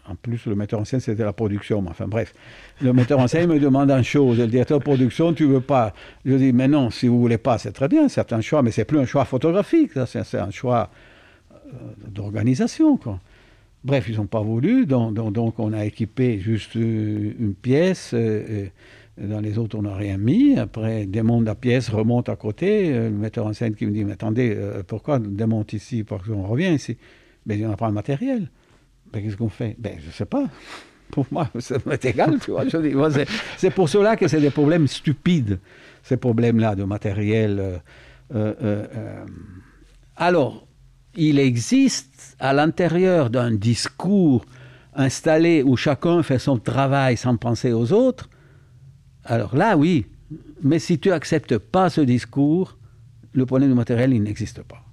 En plus, le metteur en scène, c'était la production. Enfin bref, le metteur en scène me demande une chose. Le directeur de production, tu ne veux pas. Je dis, mais non, si vous ne voulez pas, c'est très bien, c'est un choix, mais ce n'est plus un choix photographique, ça, c'est un choix d'organisation, quoi. Bref, ils n'ont pas voulu, donc on a équipé juste une pièce. Dans les autres, on n'a rien mis. Après, démonte la pièce, remonte à côté. Le metteur en scène qui me dit, mais attendez, pourquoi démonte ici? Parce qu'on revient ici. Mais il n'y en a pas le matériel. Ben, qu'est-ce qu'on fait? Ben, je ne sais pas. Pour moi, ça m'est égal, tu vois. Je dis, c'est pour cela que c'est des problèmes stupides, ces problèmes-là de matériel. Alors, il existe à l'intérieur d'un discours installé où chacun fait son travail sans penser aux autres, alors là, oui. Mais si tu n'acceptes pas ce discours, le problème du matériel, il n'existe pas.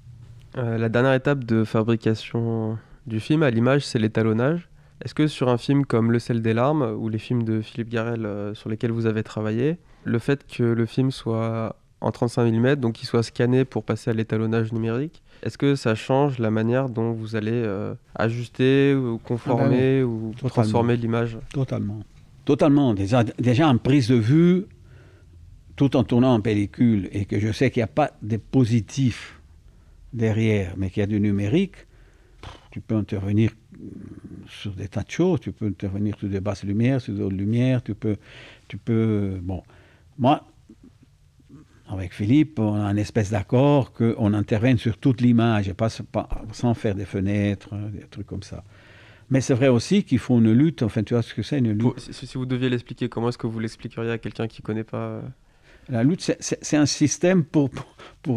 La dernière étape de fabrication du film à l'image, c'est l'étalonnage. Est-ce que sur un film comme Le sel des larmes ou les films de Philippe Garrel sur lesquels vous avez travaillé, le fait que le film soit en 35 mm, donc qu'il soit scanné pour passer à l'étalonnage numérique, est-ce que ça change la manière dont vous allez ajuster ou conformer ou Totalement. transformer l'image? Totalement. Totalement. Déjà en prise de vue, tout en tournant en pellicule, et que je sais qu'il n'y a pas de positif derrière, mais qu'il y a du numérique, tu peux intervenir sur des tas de choses, tu peux intervenir sur des basses lumières, sur des hautes lumières, tu peux... Bon, moi, avec Philippe, on a une espèce d'accord qu'on intervienne sur toute l'image, et pas sans faire des fenêtres, des trucs comme ça. Mais c'est vrai aussi qu'il faut une lutte, enfin tu vois ce que c'est une lutte. Si vous deviez l'expliquer, comment est-ce que vous l'expliqueriez à quelqu'un qui ne connaît pas La lutte, c'est un système pour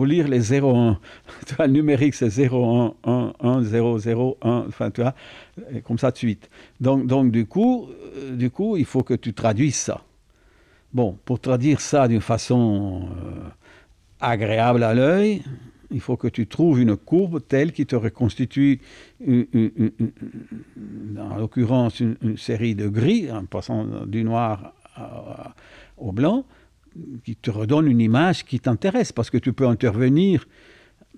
lire les 0-1. Tu vois, le numérique, c'est 0-1, 1-1, 0-0, 1, enfin tu vois, et comme ça de suite. Donc du coup, il faut que tu traduises ça. Bon, pour traduire ça d'une façon agréable à l'œil, il faut que tu trouves une courbe telle qui te reconstitue, en l'occurrence, une série de gris, en passant du noir au blanc, qui te redonne une image qui t'intéresse, parce que tu peux intervenir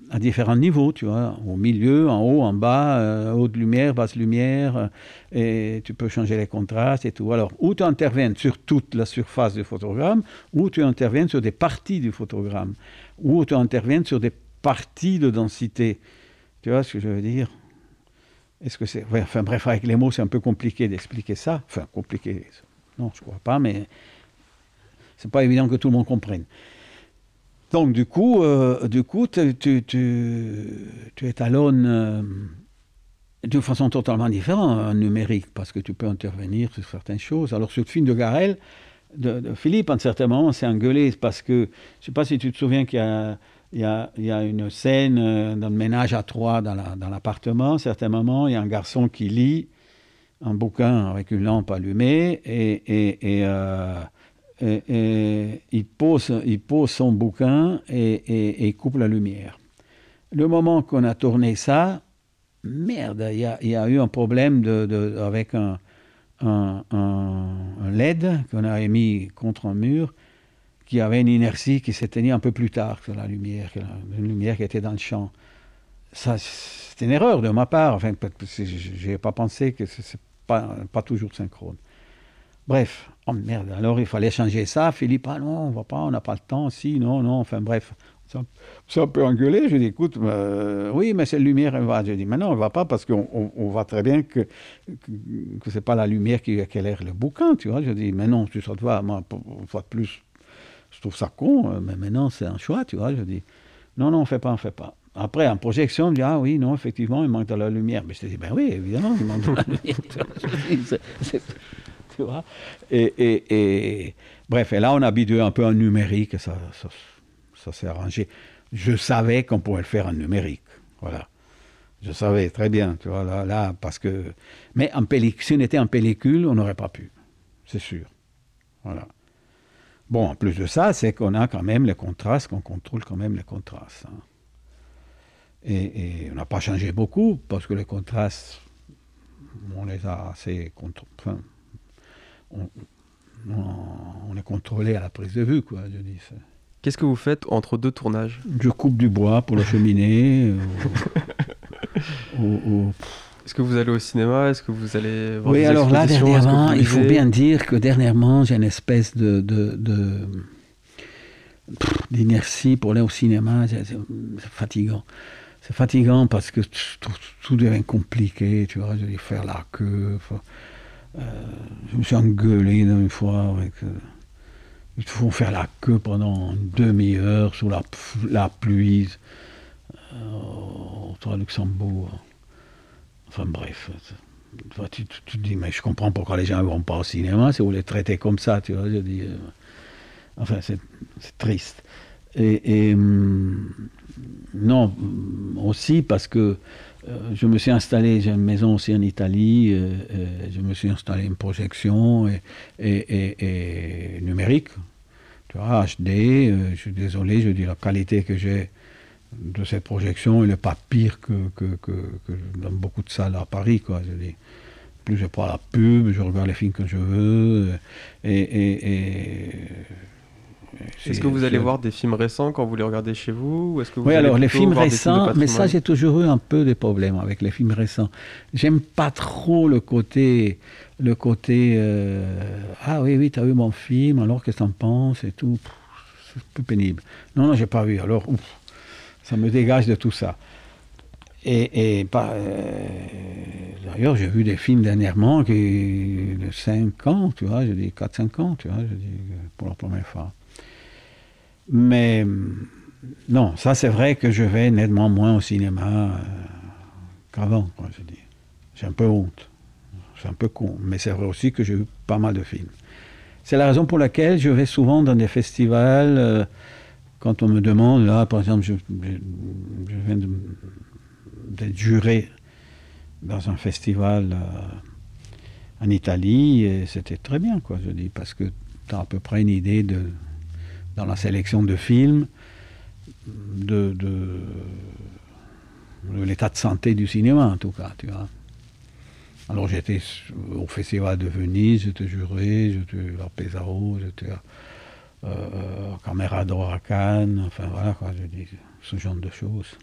à différents niveaux, tu vois, au milieu, en haut, en bas, haute lumière, basse lumière, et tu peux changer les contrastes et tout. Alors, ou tu interviens sur toute la surface du photogramme, ou tu interviens sur des parties du photogramme, ou tu interviens sur des parties de densité. Tu vois ce que je veux dire? Est-ce que c'est... Enfin bref, avec les mots, c'est un peu compliqué d'expliquer ça. Enfin, compliqué, non, je ne crois pas, mais c'est pas évident que tout le monde comprenne. Donc, du coup tu étalonnes d'une façon totalement différente en numérique, parce que tu peux intervenir sur certaines choses. Alors, sur le film de Garrel, de Philippe, à un certain moment, s'est engueulé, parce que, je ne sais pas si tu te souviens qu'il y a une scène dans le ménage à trois dans l'appartement. À un certain moment, il y a un garçon qui lit un bouquin avec une lampe allumée, et il pose son bouquin et il coupe la lumière. Le moment qu'on a tourné ça, merde, il y a eu un problème avec un LED qu'on a mis contre un mur qui avait une inertie qui s'éteignait un peu plus tard que la lumière qui était dans le champ. Ça, c'est une erreur de ma part. Enfin, je n'ai pas pensé que c'est pas toujours synchrone. Bref, oh merde, alors il fallait changer ça. Philippe, ah non, on va pas, on n'a pas le temps, si, non, enfin bref. Ça un peu engueulé. Je dis, écoute, oui, mais cette lumière, elle va. Je dis, mais non, elle ne va pas parce qu'on voit très bien que ce n'est pas la lumière qui éclaire le bouquin, tu vois. Je dis, mais non, ça te va, moi, une fois de plus, je trouve ça con, mais maintenant, c'est un choix, tu vois. Je dis, non, on ne fait pas. Après, en projection, on me dit, ah oui, non, effectivement, il manque de la lumière. Mais je te dis, ben oui, évidemment, il manque de la lumière. Tu vois, et bref, et là on a habitué un peu en numérique, ça s'est arrangé. Je savais qu'on pouvait le faire en numérique, voilà. Je savais très bien, tu vois, là parce que... Mais si on était en pellicule, on n'aurait pas pu, c'est sûr. Voilà. Bon, en plus de ça, c'est qu'on a quand même les contrastes, qu'on contrôle quand même les contrastes. Hein. Et on n'a pas changé beaucoup, parce que les contrastes, on les a assez contrôlés. On est contrôlé à la prise de vue, quoi, je dis. Qu'est-ce que vous faites entre deux tournages? Je coupe du bois pour la cheminée. Est-ce que vous allez au cinéma? Est-ce que vous allez voir des des alors là, expositions? dernièrement, il faut bien dire que dernièrement, j'ai une espèce d'inertie pour aller au cinéma. C'est fatigant. C'est fatigant parce que tout devient compliqué, tu vois, je vais faire la queue. Je me suis engueulé une fois avec... il faut faire la queue pendant une demi-heure sous la pluie au Luxembourg. Enfin bref, tu te dis, mais je comprends pourquoi les gens ne vont pas au cinéma si vous les traitez comme ça, tu vois, je dis... enfin, c'est triste. Non, aussi parce que je me suis installé, j'ai une maison aussi en Italie, je me suis installé une projection et numérique, tu vois, HD, je suis désolé, je dis la qualité que j'ai de cette projection, elle n'est pas pire que dans beaucoup de salles à Paris, quoi, je dis. Plus je prends la pub, je regarde les films que je veux, Est-ce que vous allez voir des films récents quand vous les regardez chez vous, ou est-ce que vous oui, allez alors les plutôt films voir des films de récents, mais ça patrimoine? j'ai toujours eu un peu de problèmes avec les films récents. J'aime pas trop le côté ah oui, oui, t'as vu mon film, alors qu'est-ce que t'en penses et tout. Pff, c'est un peu pénible. Non, non, j'ai pas vu, alors ça me dégage de tout ça. D'ailleurs, j'ai vu des films dernièrement de 5 ans, tu vois, je dis 4-5 ans, tu vois, je dis pour la première fois. Mais non, ça c'est vrai que je vais nettement moins au cinéma qu'avant, quoi, je dis. J'ai un peu honte. C'est un peu con, mais c'est vrai aussi que j'ai vu pas mal de films. C'est la raison pour laquelle je vais souvent dans des festivals. Quand on me demande, là, par exemple, je viens d'être juré dans un festival en Italie, et c'était très bien, quoi, je dis, parce que tu as à peu près une idée dans la sélection de films, de l'état de santé du cinéma, en tout cas, tu vois. Alors j'étais au Festival de Venise, j'étais juré, j'étais à Pesaro, j'étais à Camerado à Cannes, enfin voilà, quoi, je dis, ce genre de choses.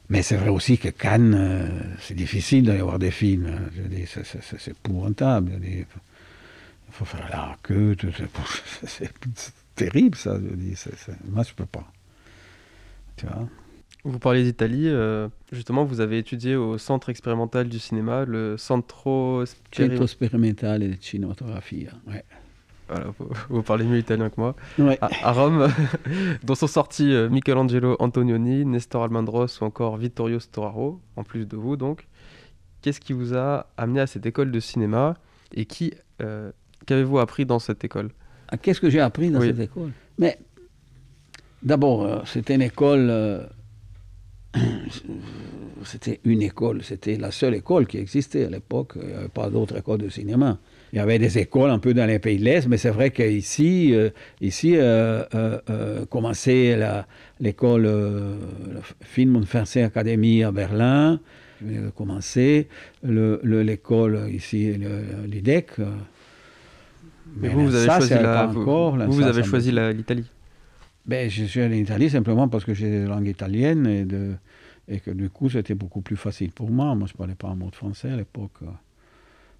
Mais c'est vrai aussi que Cannes, c'est difficile d'aller voir des films. Je dis, c'est épouvantable. Il faut faire la queue, c'est terrible ça. Je dis, moi je peux pas. Tu vois. Vous parlez d'Italie, justement, vous avez étudié au Centre expérimental du cinéma, le Centro Centro Sperimentale di Cinematografia. Ouais. Voilà, vous parlez mieux italien que moi. Ouais. À Rome, dont sont sortis Michelangelo Antonioni, Nestor Almendros ou encore Vittorio Storaro, en plus de vous donc. Qu'est-ce qui vous a amené à cette école de cinéma et qu'avez-vous appris dans cette école? Qu'est-ce que j'ai appris dans cette école? Mais d'abord, c'était une école. C'était une école, c'était la seule école qui existait à l'époque. Il n'y avait pas d'autres écoles de cinéma. Il y avait des écoles un peu dans les pays de l'Est, mais c'est vrai qu'ici, commençait l'école Film und Fernsehakademie à Berlin. Je venais de commencer. L'école ici, l'IDEC. Mais vous avez choisi l'Italie. Ben, je suis allé en Italie simplement parce que j'ai des langues italiennes et que du coup c'était beaucoup plus facile pour moi. Moi je ne parlais pas un mot de français à l'époque,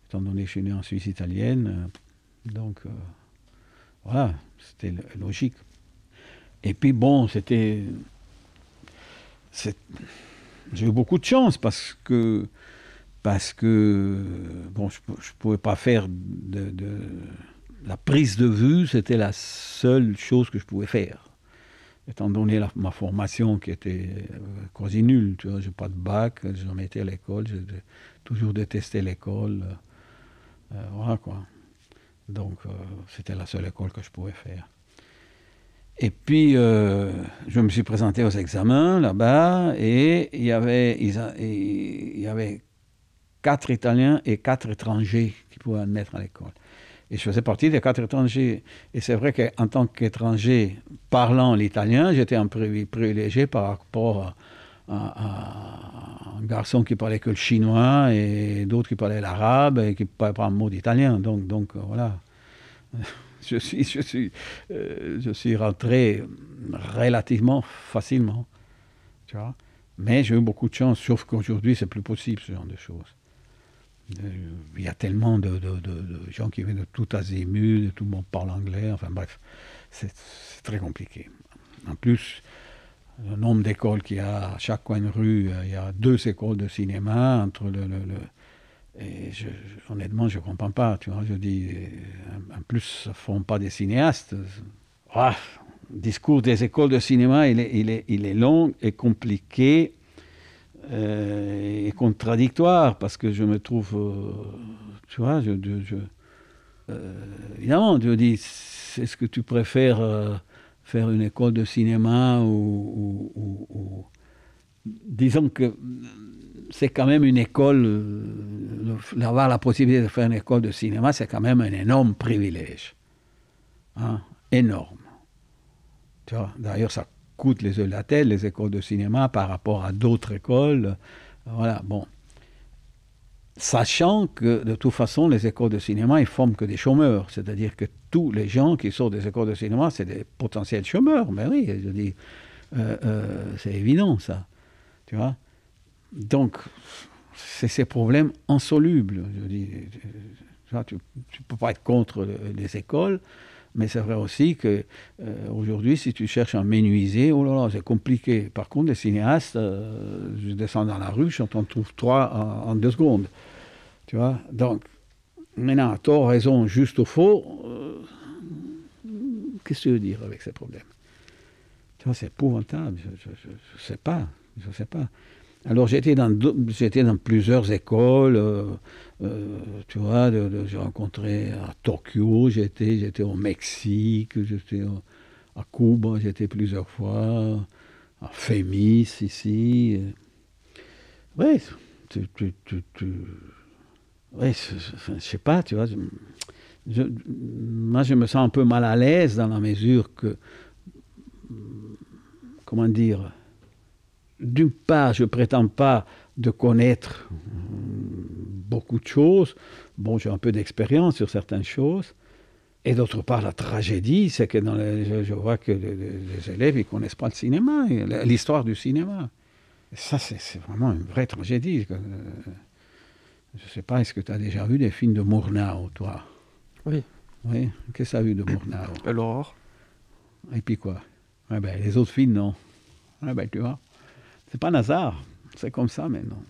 étant donné que je suis né en Suisse italienne. Donc voilà, c'était logique. Et puis bon, j'ai eu beaucoup de chance parce que bon, je ne pouvais pas faire la prise de vue, c'était la seule chose que je pouvais faire. Étant donné ma formation qui était quasi nulle, tu vois, je n'ai pas de bac, je n'ai jamais été à l'école, j'ai toujours détesté l'école. Voilà quoi. Donc c'était la seule école que je pouvais faire. Et puis je me suis présenté aux examens là-bas et il y avait 4 Italiens et 4 étrangers qui pouvaient admettre à l'école. Et je faisais partie des 4 étrangers. Et c'est vrai qu'en tant qu'étranger parlant l'italien, j'étais un privilégié par rapport à un garçon qui parlait que le chinois et d'autres qui parlaient l'arabe et qui ne parlaient pas un mot d'italien. Donc voilà. Je suis rentré relativement facilement. Tu vois. Mais j'ai eu beaucoup de chance, sauf qu'aujourd'hui, c'est plus possible ce genre de choses. Il y a tellement de gens qui viennent de tout azimut, tout le monde parle anglais, enfin bref, c'est très compliqué. En plus, le nombre d'écoles qu'il y a à chaque coin de rue, il y a 2 écoles de cinéma entre et honnêtement, je ne comprends pas, tu vois, je dis, en plus, ça ne font pas des cinéastes. Le discours des écoles de cinéma, il est long et compliqué. Et contradictoire parce que je me trouve, tu vois, évidemment, je dis, est-ce que tu préfères faire une école de cinéma disons que c'est quand même une école, avoir la possibilité de faire une école de cinéma, c'est quand même un énorme privilège. Hein? Énorme. Tu vois? D'ailleurs, ça coûte les œufs de la tête, les écoles de cinéma, par rapport à d'autres écoles. Voilà, bon. Sachant que, de toute façon, les écoles de cinéma, ils forment que des chômeurs. C'est-à-dire que tous les gens qui sortent des écoles de cinéma, c'est des potentiels chômeurs. Mais oui, je dis, c'est évident, ça. Tu vois? Donc, c'est ces problèmes insolubles. Je dis, tu ne peux pas être contre les écoles, mais c'est vrai aussi qu'aujourd'hui, si tu cherches un menuisier, oh là là, c'est compliqué. Par contre, les cinéastes, je descends dans la rue, j'en trouve 3 en 2 secondes. Tu vois? Donc, maintenant, à tort, raison, juste ou faux, qu'est-ce que tu veux dire avec ces problèmes? Tu vois, c'est épouvantable. Je ne sais pas. Je sais pas. Alors j'étais dans plusieurs écoles, tu vois, j'ai rencontré à Tokyo, j'étais au Mexique, j'étais à Cuba, j'étais plusieurs fois, à Fémis ici. Oui, ouais, je sais pas, tu vois, moi je me sens un peu mal à l'aise dans la mesure que, comment dire, d'une part, je ne prétends pas de connaître beaucoup de choses. Bon, j'ai un peu d'expérience sur certaines choses. Et d'autre part, la tragédie, c'est que je vois que les élèves, ils ne connaissent pas le cinéma, l'histoire du cinéma. Et ça, c'est vraiment une vraie tragédie. Je ne sais pas, est-ce que tu as déjà vu des films de Murnau, toi? Oui. Oui. Qu'est-ce que tu as vu de Murnau? L'Aurore. Et puis quoi? Ouais, ben, les autres films, non. Ouais, ben, tu vois. C'est pas un hasard, c'est comme ça maintenant.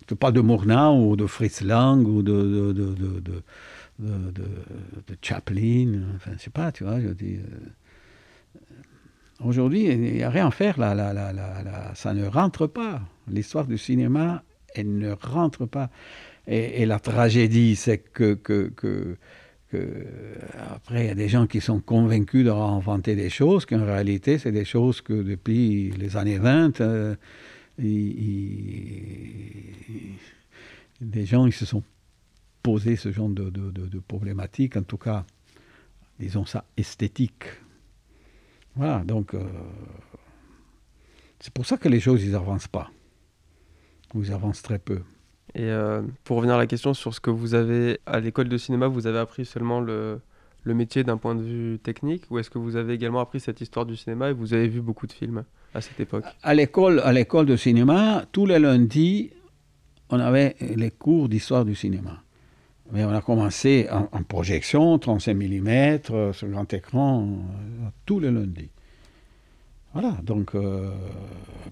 Je parle de Murnau ou de Fritz Lang ou de Chaplin, enfin je sais pas, tu vois, je dis. Aujourd'hui, il n'y a rien à faire, ça ne rentre pas. L'histoire du cinéma, elle ne rentre pas. Et la tragédie, c'est que après, il y a des gens qui sont convaincus d'avoir inventé des choses, qu'en réalité, c'est des choses que depuis les années 20, des gens ils se sont posés ce genre de problématiques, en tout cas, disons ça, esthétique. Voilà, donc, c'est pour ça que les choses, ils n'avancent pas. Ou ils avancent très peu. Et pour revenir à la question sur ce que vous avez à l'école de cinéma, vous avez appris seulement le métier d'un point de vue technique, ou est-ce que vous avez également appris cette histoire du cinéma et vous avez vu beaucoup de films à cette époque? À l'école de cinéma, tous les lundis, on avait les cours d'histoire du cinéma. Mais on a commencé en projection, 35 mm, sur grand écran, tous les lundis. Voilà, donc,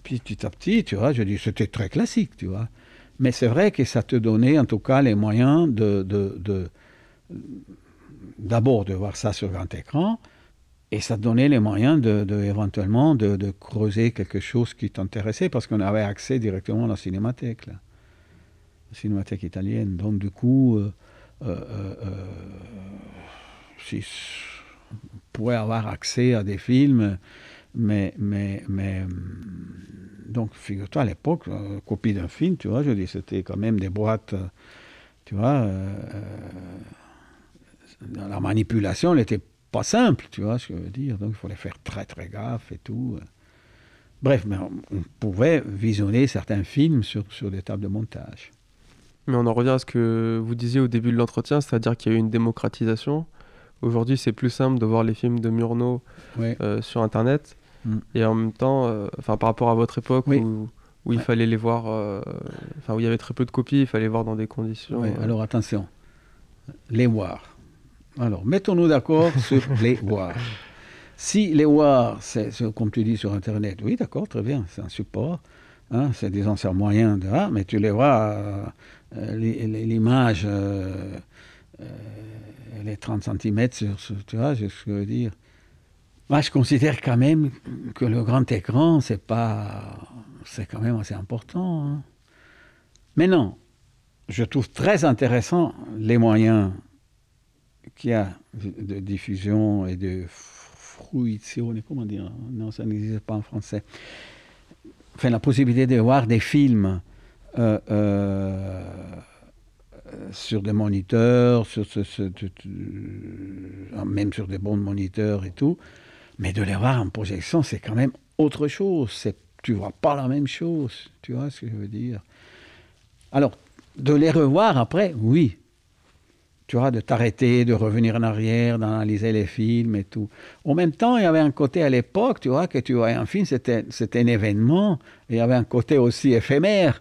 puis petit à petit, tu vois, je dis, c'était très classique, tu vois. Mais c'est vrai que ça te donnait en tout cas les moyens d'abord de voir ça sur grand écran, et ça te donnait les moyens éventuellement de creuser quelque chose qui t'intéressait, parce qu'on avait accès directement à la cinémathèque, là. La cinémathèque italienne. Donc du coup, si on pouvait avoir accès à des films, mais donc, figure-toi, à l'époque, copie d'un film, tu vois, je dis, c'était quand même des boîtes, tu vois, la manipulation, elle n'était pas simple, tu vois ce que je veux dire, donc il fallait faire très très gaffe et tout. Bref, mais on pouvait visionner certains films sur des tables de montage. Mais on en revient à ce que vous disiez au début de l'entretien, c'est-à-dire qu'il y a eu une démocratisation. Aujourd'hui, c'est plus simple de voir les films de Murnau sur Internet. Et en même temps, par rapport à votre époque où il fallait les voir, où il y avait très peu de copies, il fallait les voir dans des conditions... Oui, alors attention, les voir. Alors, mettons-nous d'accord sur les voir. Si les voir, c'est comme tu dis sur Internet, oui, d'accord, très bien, c'est un support, hein, c'est des anciens moyens, mais tu les vois, l'image, elle est 30 cm tu vois, c'est ce que je veux dire. Moi, je considère quand même que le grand écran, c'est quand même assez important. Hein. Mais non, je trouve très intéressant les moyens qu'il y a de diffusion et de fruizione, comment dire? Non, ça n'existe pas en français. Enfin, la possibilité de voir des films sur des moniteurs, même sur des bons moniteurs et tout, mais de les voir en projection, c'est quand même autre chose. Tu vois pas la même chose, tu vois ce que je veux dire. Alors, de les revoir après, oui. Tu vois, de t'arrêter, de revenir en arrière, d'analyser les films et tout. En même temps, il y avait un côté à l'époque, tu vois, que tu voyais un film, c'était un événement, et il y avait un côté aussi éphémère.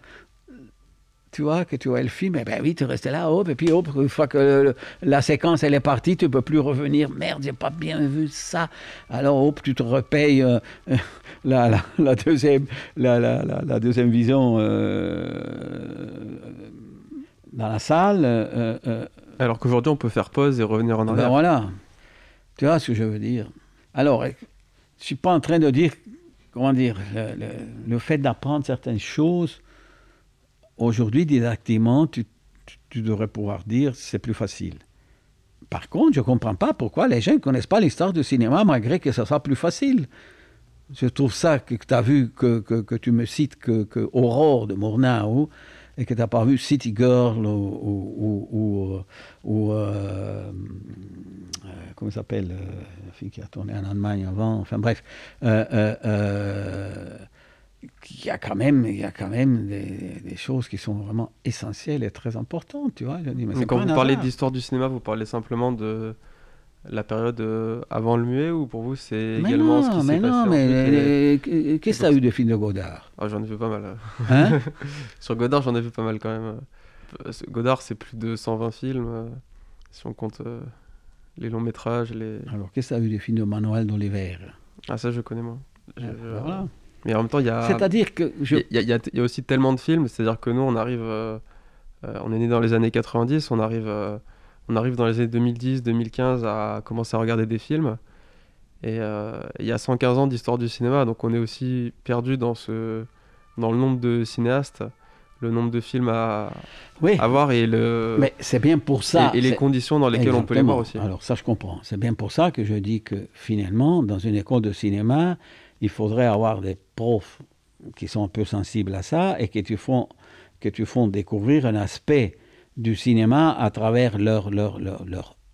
Tu vois, que tu vois le film, et ben oui, tu restais là, hop, et puis hop, une fois que la séquence elle est partie, tu ne peux plus revenir. Merde, j'ai pas bien vu ça. Alors hop, tu te repayes la deuxième vision dans la salle. Alors qu'aujourd'hui, on peut faire pause et revenir en arrière. Ben voilà, tu vois ce que je veux dire. Alors, je ne suis pas en train de dire, comment dire, le fait d'apprendre certaines choses, aujourd'hui, didactiquement, tu devrais pouvoir dire c'est plus facile. Par contre, je ne comprends pas pourquoi les gens ne connaissent pas l'histoire du cinéma malgré que ça soit plus facile. Je trouve ça que tu as vu, que tu me cites que Aurore de Murnau, et que tu n'as pas vu City Girl ou comment ça s'appelle, la fille qui a tourné en Allemagne avant, enfin bref, il y a quand même des choses qui sont vraiment essentielles et très importantes, tu vois. Je dis, mais quand vous parlez d'histoire du cinéma, vous parlez simplement de la période avant le muet, ou pour vous c'est également ce qui s'est passé mais qu'est-ce que tu as eu de films de Godard? J'en ai vu pas mal. Hein? Sur Godard, j'en ai vu pas mal quand même. Godard, c'est plus de 120 films, si on compte les longs métrages. Alors, qu'est-ce que tu as eu de films de Manuel d'Oliver? Ah, ça, je connais moins. Voilà. Mais en même temps, il y a... C'est-à-dire que... Il y a aussi tellement de films, c'est-à-dire que nous, on arrive... on est né dans les années 90, on arrive dans les années 2010, 2015 à commencer à regarder des films. Et il y a 115 ans d'histoire du cinéma, donc on est aussi perdu dans le nombre de cinéastes, le nombre de films à voir et Mais c'est bien pour ça. Et les conditions dans lesquelles on peut les voir aussi. Alors ça, je comprends. C'est bien pour ça que je dis que finalement, dans une école de cinéma, il faudrait avoir des profs qui sont un peu sensibles à ça et que tu font découvrir un aspect du cinéma à travers leur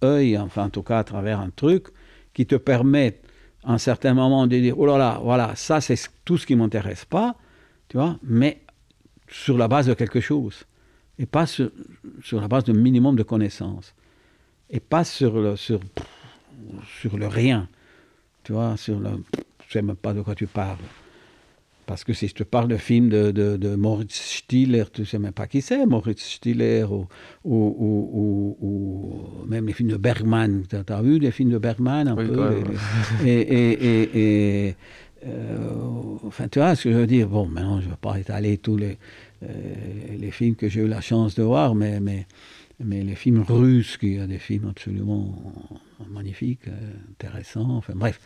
œil, enfin en tout cas à travers un truc qui te permet à un certain moment de dire « Oh là là, voilà, ça c'est tout ce qui ne m'intéresse pas », tu vois, mais sur la base de quelque chose, et pas sur la base d'un minimum de connaissances, et pas sur le rien, tu vois, je ne sais même pas de quoi tu parles. Parce que si je te parle de films de Moritz Stiller, tu ne sais même pas qui c'est, Moritz Stiller, ou même les films de Bergman. Tu as vu des films de Bergman un peu enfin, tu vois ce que je veux dire. Bon, maintenant, je ne vais pas étaler tous les films que j'ai eu la chance de voir, mais les films russes, il y a des films absolument magnifiques, intéressants, enfin bref.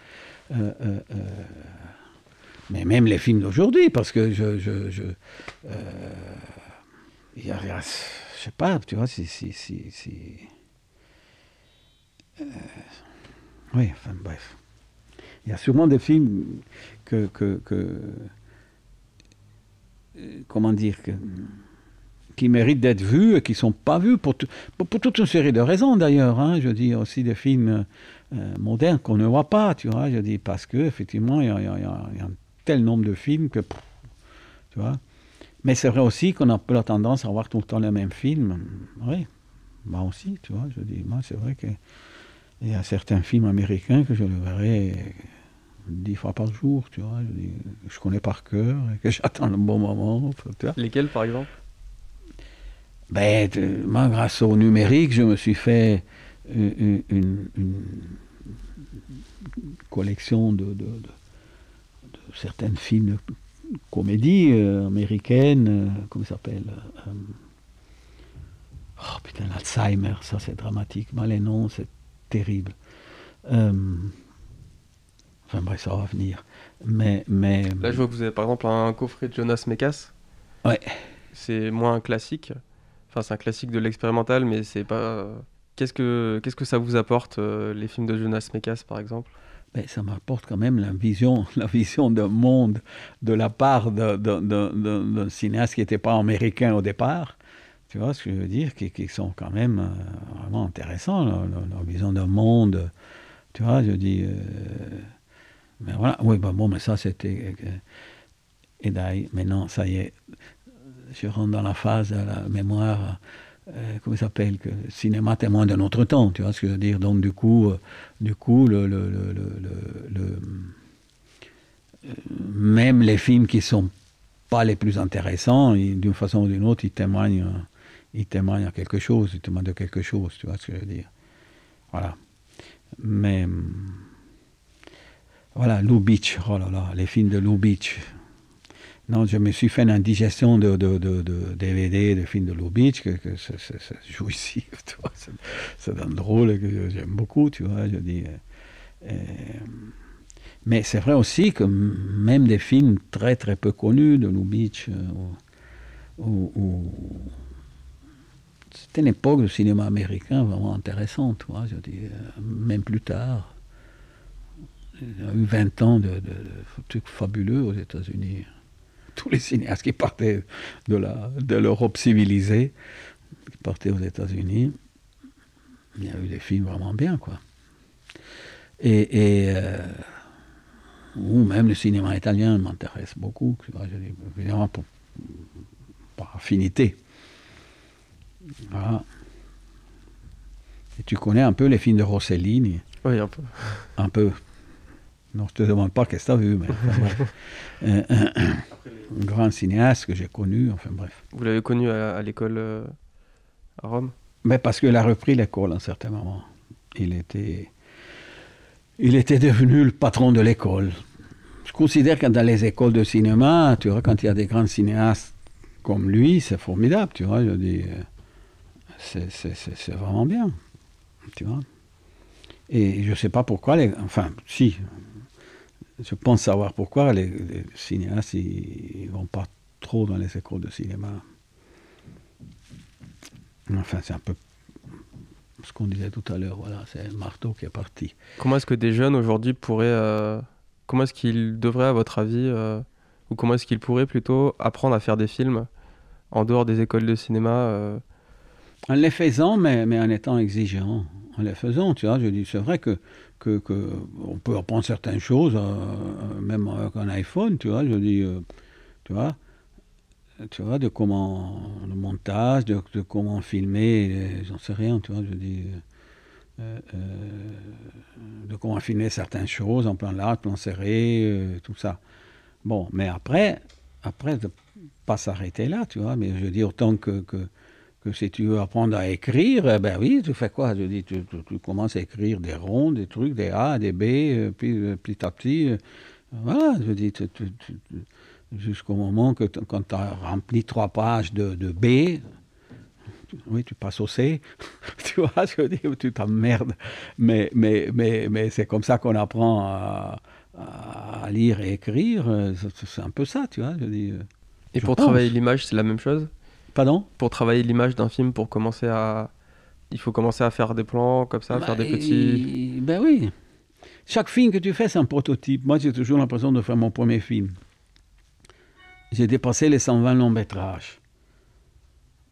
Mais même les films d'aujourd'hui, parce que je sais pas, tu vois, oui, enfin bref. Il y a sûrement des films comment dire, qui méritent d'être vus et qui ne sont pas vus pour toute une série de raisons d'ailleurs. Hein. Je dis aussi des films modernes qu'on ne voit pas, tu vois. Je dis parce qu'effectivement, il y a un tel nombre de films que, tu vois. Mais c'est vrai aussi qu'on a un peu la tendance à voir tout le temps les mêmes films. Oui, moi aussi, tu vois. Je dis, moi, c'est vrai qu'il y a certains films américains que je le verrai 10 fois par jour, tu vois. Je connais par cœur et que j'attends le bon moment. Tu vois. Lesquels, par exemple? Moi, grâce au numérique, je me suis fait une collection de certains films de comédie américaine, comment ça s'appelle oh putain, l'Alzheimer, ça c'est dramatique. Moi, les noms, c'est terrible. Enfin bref, ça va venir. Mais là, je vois que vous avez par exemple un coffret de Jonas Mekas. Ouais. C'est moins un classique. Enfin, c'est un classique de l'expérimental, mais c'est pas... Qu'est-ce que ça vous apporte, les films de Jonas Mekas, par exemple? ben, ça m'apporte quand même la vision d'un monde de la part d'un cinéaste qui n'était pas américain au départ. Tu vois ce que je veux dire, qui sont quand même vraiment intéressants, leur vision d'un monde. Tu vois, je dis. Mais voilà, oui, ben bon, mais ça c'était. Et d'ailleurs, maintenant, ça y est, je rentre dans la phase de la mémoire. Comment il s'appelle, que le cinéma témoin de notre temps, tu vois ce que je veux dire. Donc du coup même les films qui sont pas les plus intéressants, d'une façon ou d'une autre, ils témoignent à quelque chose, ils témoignent de quelque chose, tu vois ce que je veux dire. Voilà. Mais voilà, Lubitsch, oh là là, les films de Lubitsch. Non, je me suis fait une indigestion de DVD, de films de Lubitsch, que c'est jouissif, tu vois, c'est un drôle que j'aime beaucoup, tu vois, je dis. Mais c'est vrai aussi que même des films très très peu connus de Lubitsch, c'était une époque du cinéma américain vraiment intéressante, tu vois, je dis, même plus tard. Il y a eu 20 ans de trucs fabuleux aux États-Unis. Tous les cinéastes qui partaient de l'Europe civilisée, qui partaient aux États-Unis, il y a eu des films vraiment bien, quoi. Ou même le cinéma italien m'intéresse beaucoup, tu vois, je dis, évidemment par affinité. Voilà. Et tu connais un peu les films de Rossellini? Oui, un peu. Un peu. Non, je ne te demande pas qu'est-ce que tu as vu, mais enfin, un grand cinéaste que j'ai connu, enfin bref. Vous l'avez connu à l'école à Rome? Mais parce qu'il a repris l'école à un certain moment. Il était devenu le patron de l'école. Je considère que dans les écoles de cinéma, tu vois, quand il y a des grands cinéastes comme lui, c'est formidable, tu vois, je dis, c'est vraiment bien, tu vois. Et je ne sais pas pourquoi, enfin, si, je pense savoir pourquoi les cinéastes, ils ne vont pas trop dans les écoles de cinéma. Enfin, c'est un peu ce qu'on disait tout à l'heure, voilà, c'est Marteau qui est parti. Comment est-ce que des jeunes aujourd'hui pourraient... comment est-ce qu'ils devraient, à votre avis, ou comment est-ce qu'ils pourraient plutôt apprendre à faire des films en dehors des écoles de cinéma En les faisant, mais en étant exigeant. En les faisant, tu vois, je dis, c'est vrai que on peut apprendre certaines choses, même avec un iPhone, tu vois, je dis, tu vois, de comment, le montage, de comment filmer, j'en sais rien, tu vois, je dis, de comment filmer certaines choses, en plan large, plan serré, tout ça. Bon, mais après, de pas s'arrêter là, tu vois, mais je dis autant que si tu veux apprendre à écrire, ben oui, tu fais quoi? Je dis, tu commences à écrire des ronds, des trucs, des A, des B, puis petit à petit, voilà, je dis, jusqu'au moment que quand tu as rempli 3 pages de B, oui, tu passes au C, tu vois, je dis, tu t'emmerdes, mais c'est comme ça qu'on apprend à lire et écrire, c'est un peu ça, tu vois, je dis. Et pour travailler l'image, c'est la même chose? Pardon? Pour travailler l'image d'un film, il faut commencer à faire des plans comme ça, faire des petits... Ben oui. Chaque film que tu fais, c'est un prototype. Moi, j'ai toujours l'impression de faire mon premier film. J'ai dépassé les 120 longs métrages.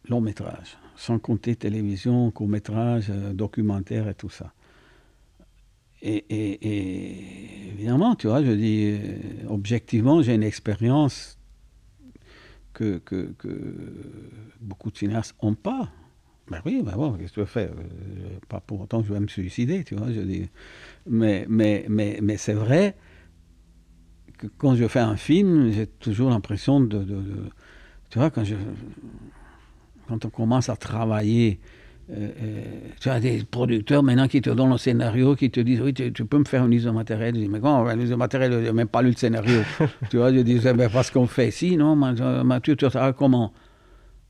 Longs métrages. Sans compter télévision, court métrage, documentaire et tout ça. Et évidemment, tu vois, je dis, objectivement, j'ai une expérience que beaucoup de cinéastes n'ont pas. Ben oui, ben bon, qu'est-ce que tu veux faire? Pas pour autant que je vais me suicider, tu vois, je dis. Mais c'est vrai que quand je fais un film, j'ai toujours l'impression tu vois, quand on commence à travailler, tu as des producteurs maintenant qui te donnent le scénario, qui te disent, oui, tu peux me faire une liste de matériel. Je dis, mais comment, une liste de matériel, je n'ai même pas lu le scénario. Tu vois, je dis, ben, parce qu'on fait si, non, Mathieu, tu sais comment?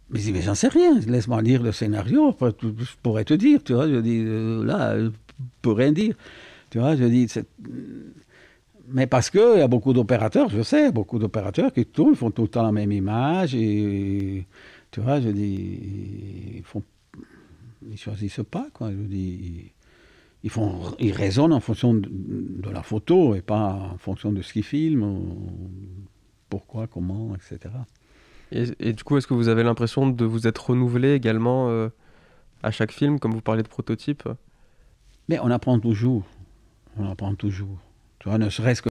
Mais je dis, mais j'en sais rien, laisse-moi lire le scénario, après, je pourrais te dire, tu vois, je dis, là, je peux rien dire. Tu vois, je dis, mais parce qu'il y a beaucoup d'opérateurs, je sais, beaucoup d'opérateurs qui tournent, ils font tout le temps la même image, et tu vois, je dis, ils choisissent pas, quoi, je dis, ils raisonnent en fonction de la photo et pas en fonction de ce qu'ils filment, pourquoi, comment, etc. Et du coup, est-ce que vous avez l'impression de vous être renouvelé également à chaque film, comme vous parlez de prototype? Mais on apprend toujours. On apprend toujours. Tu vois, ne serait-ce que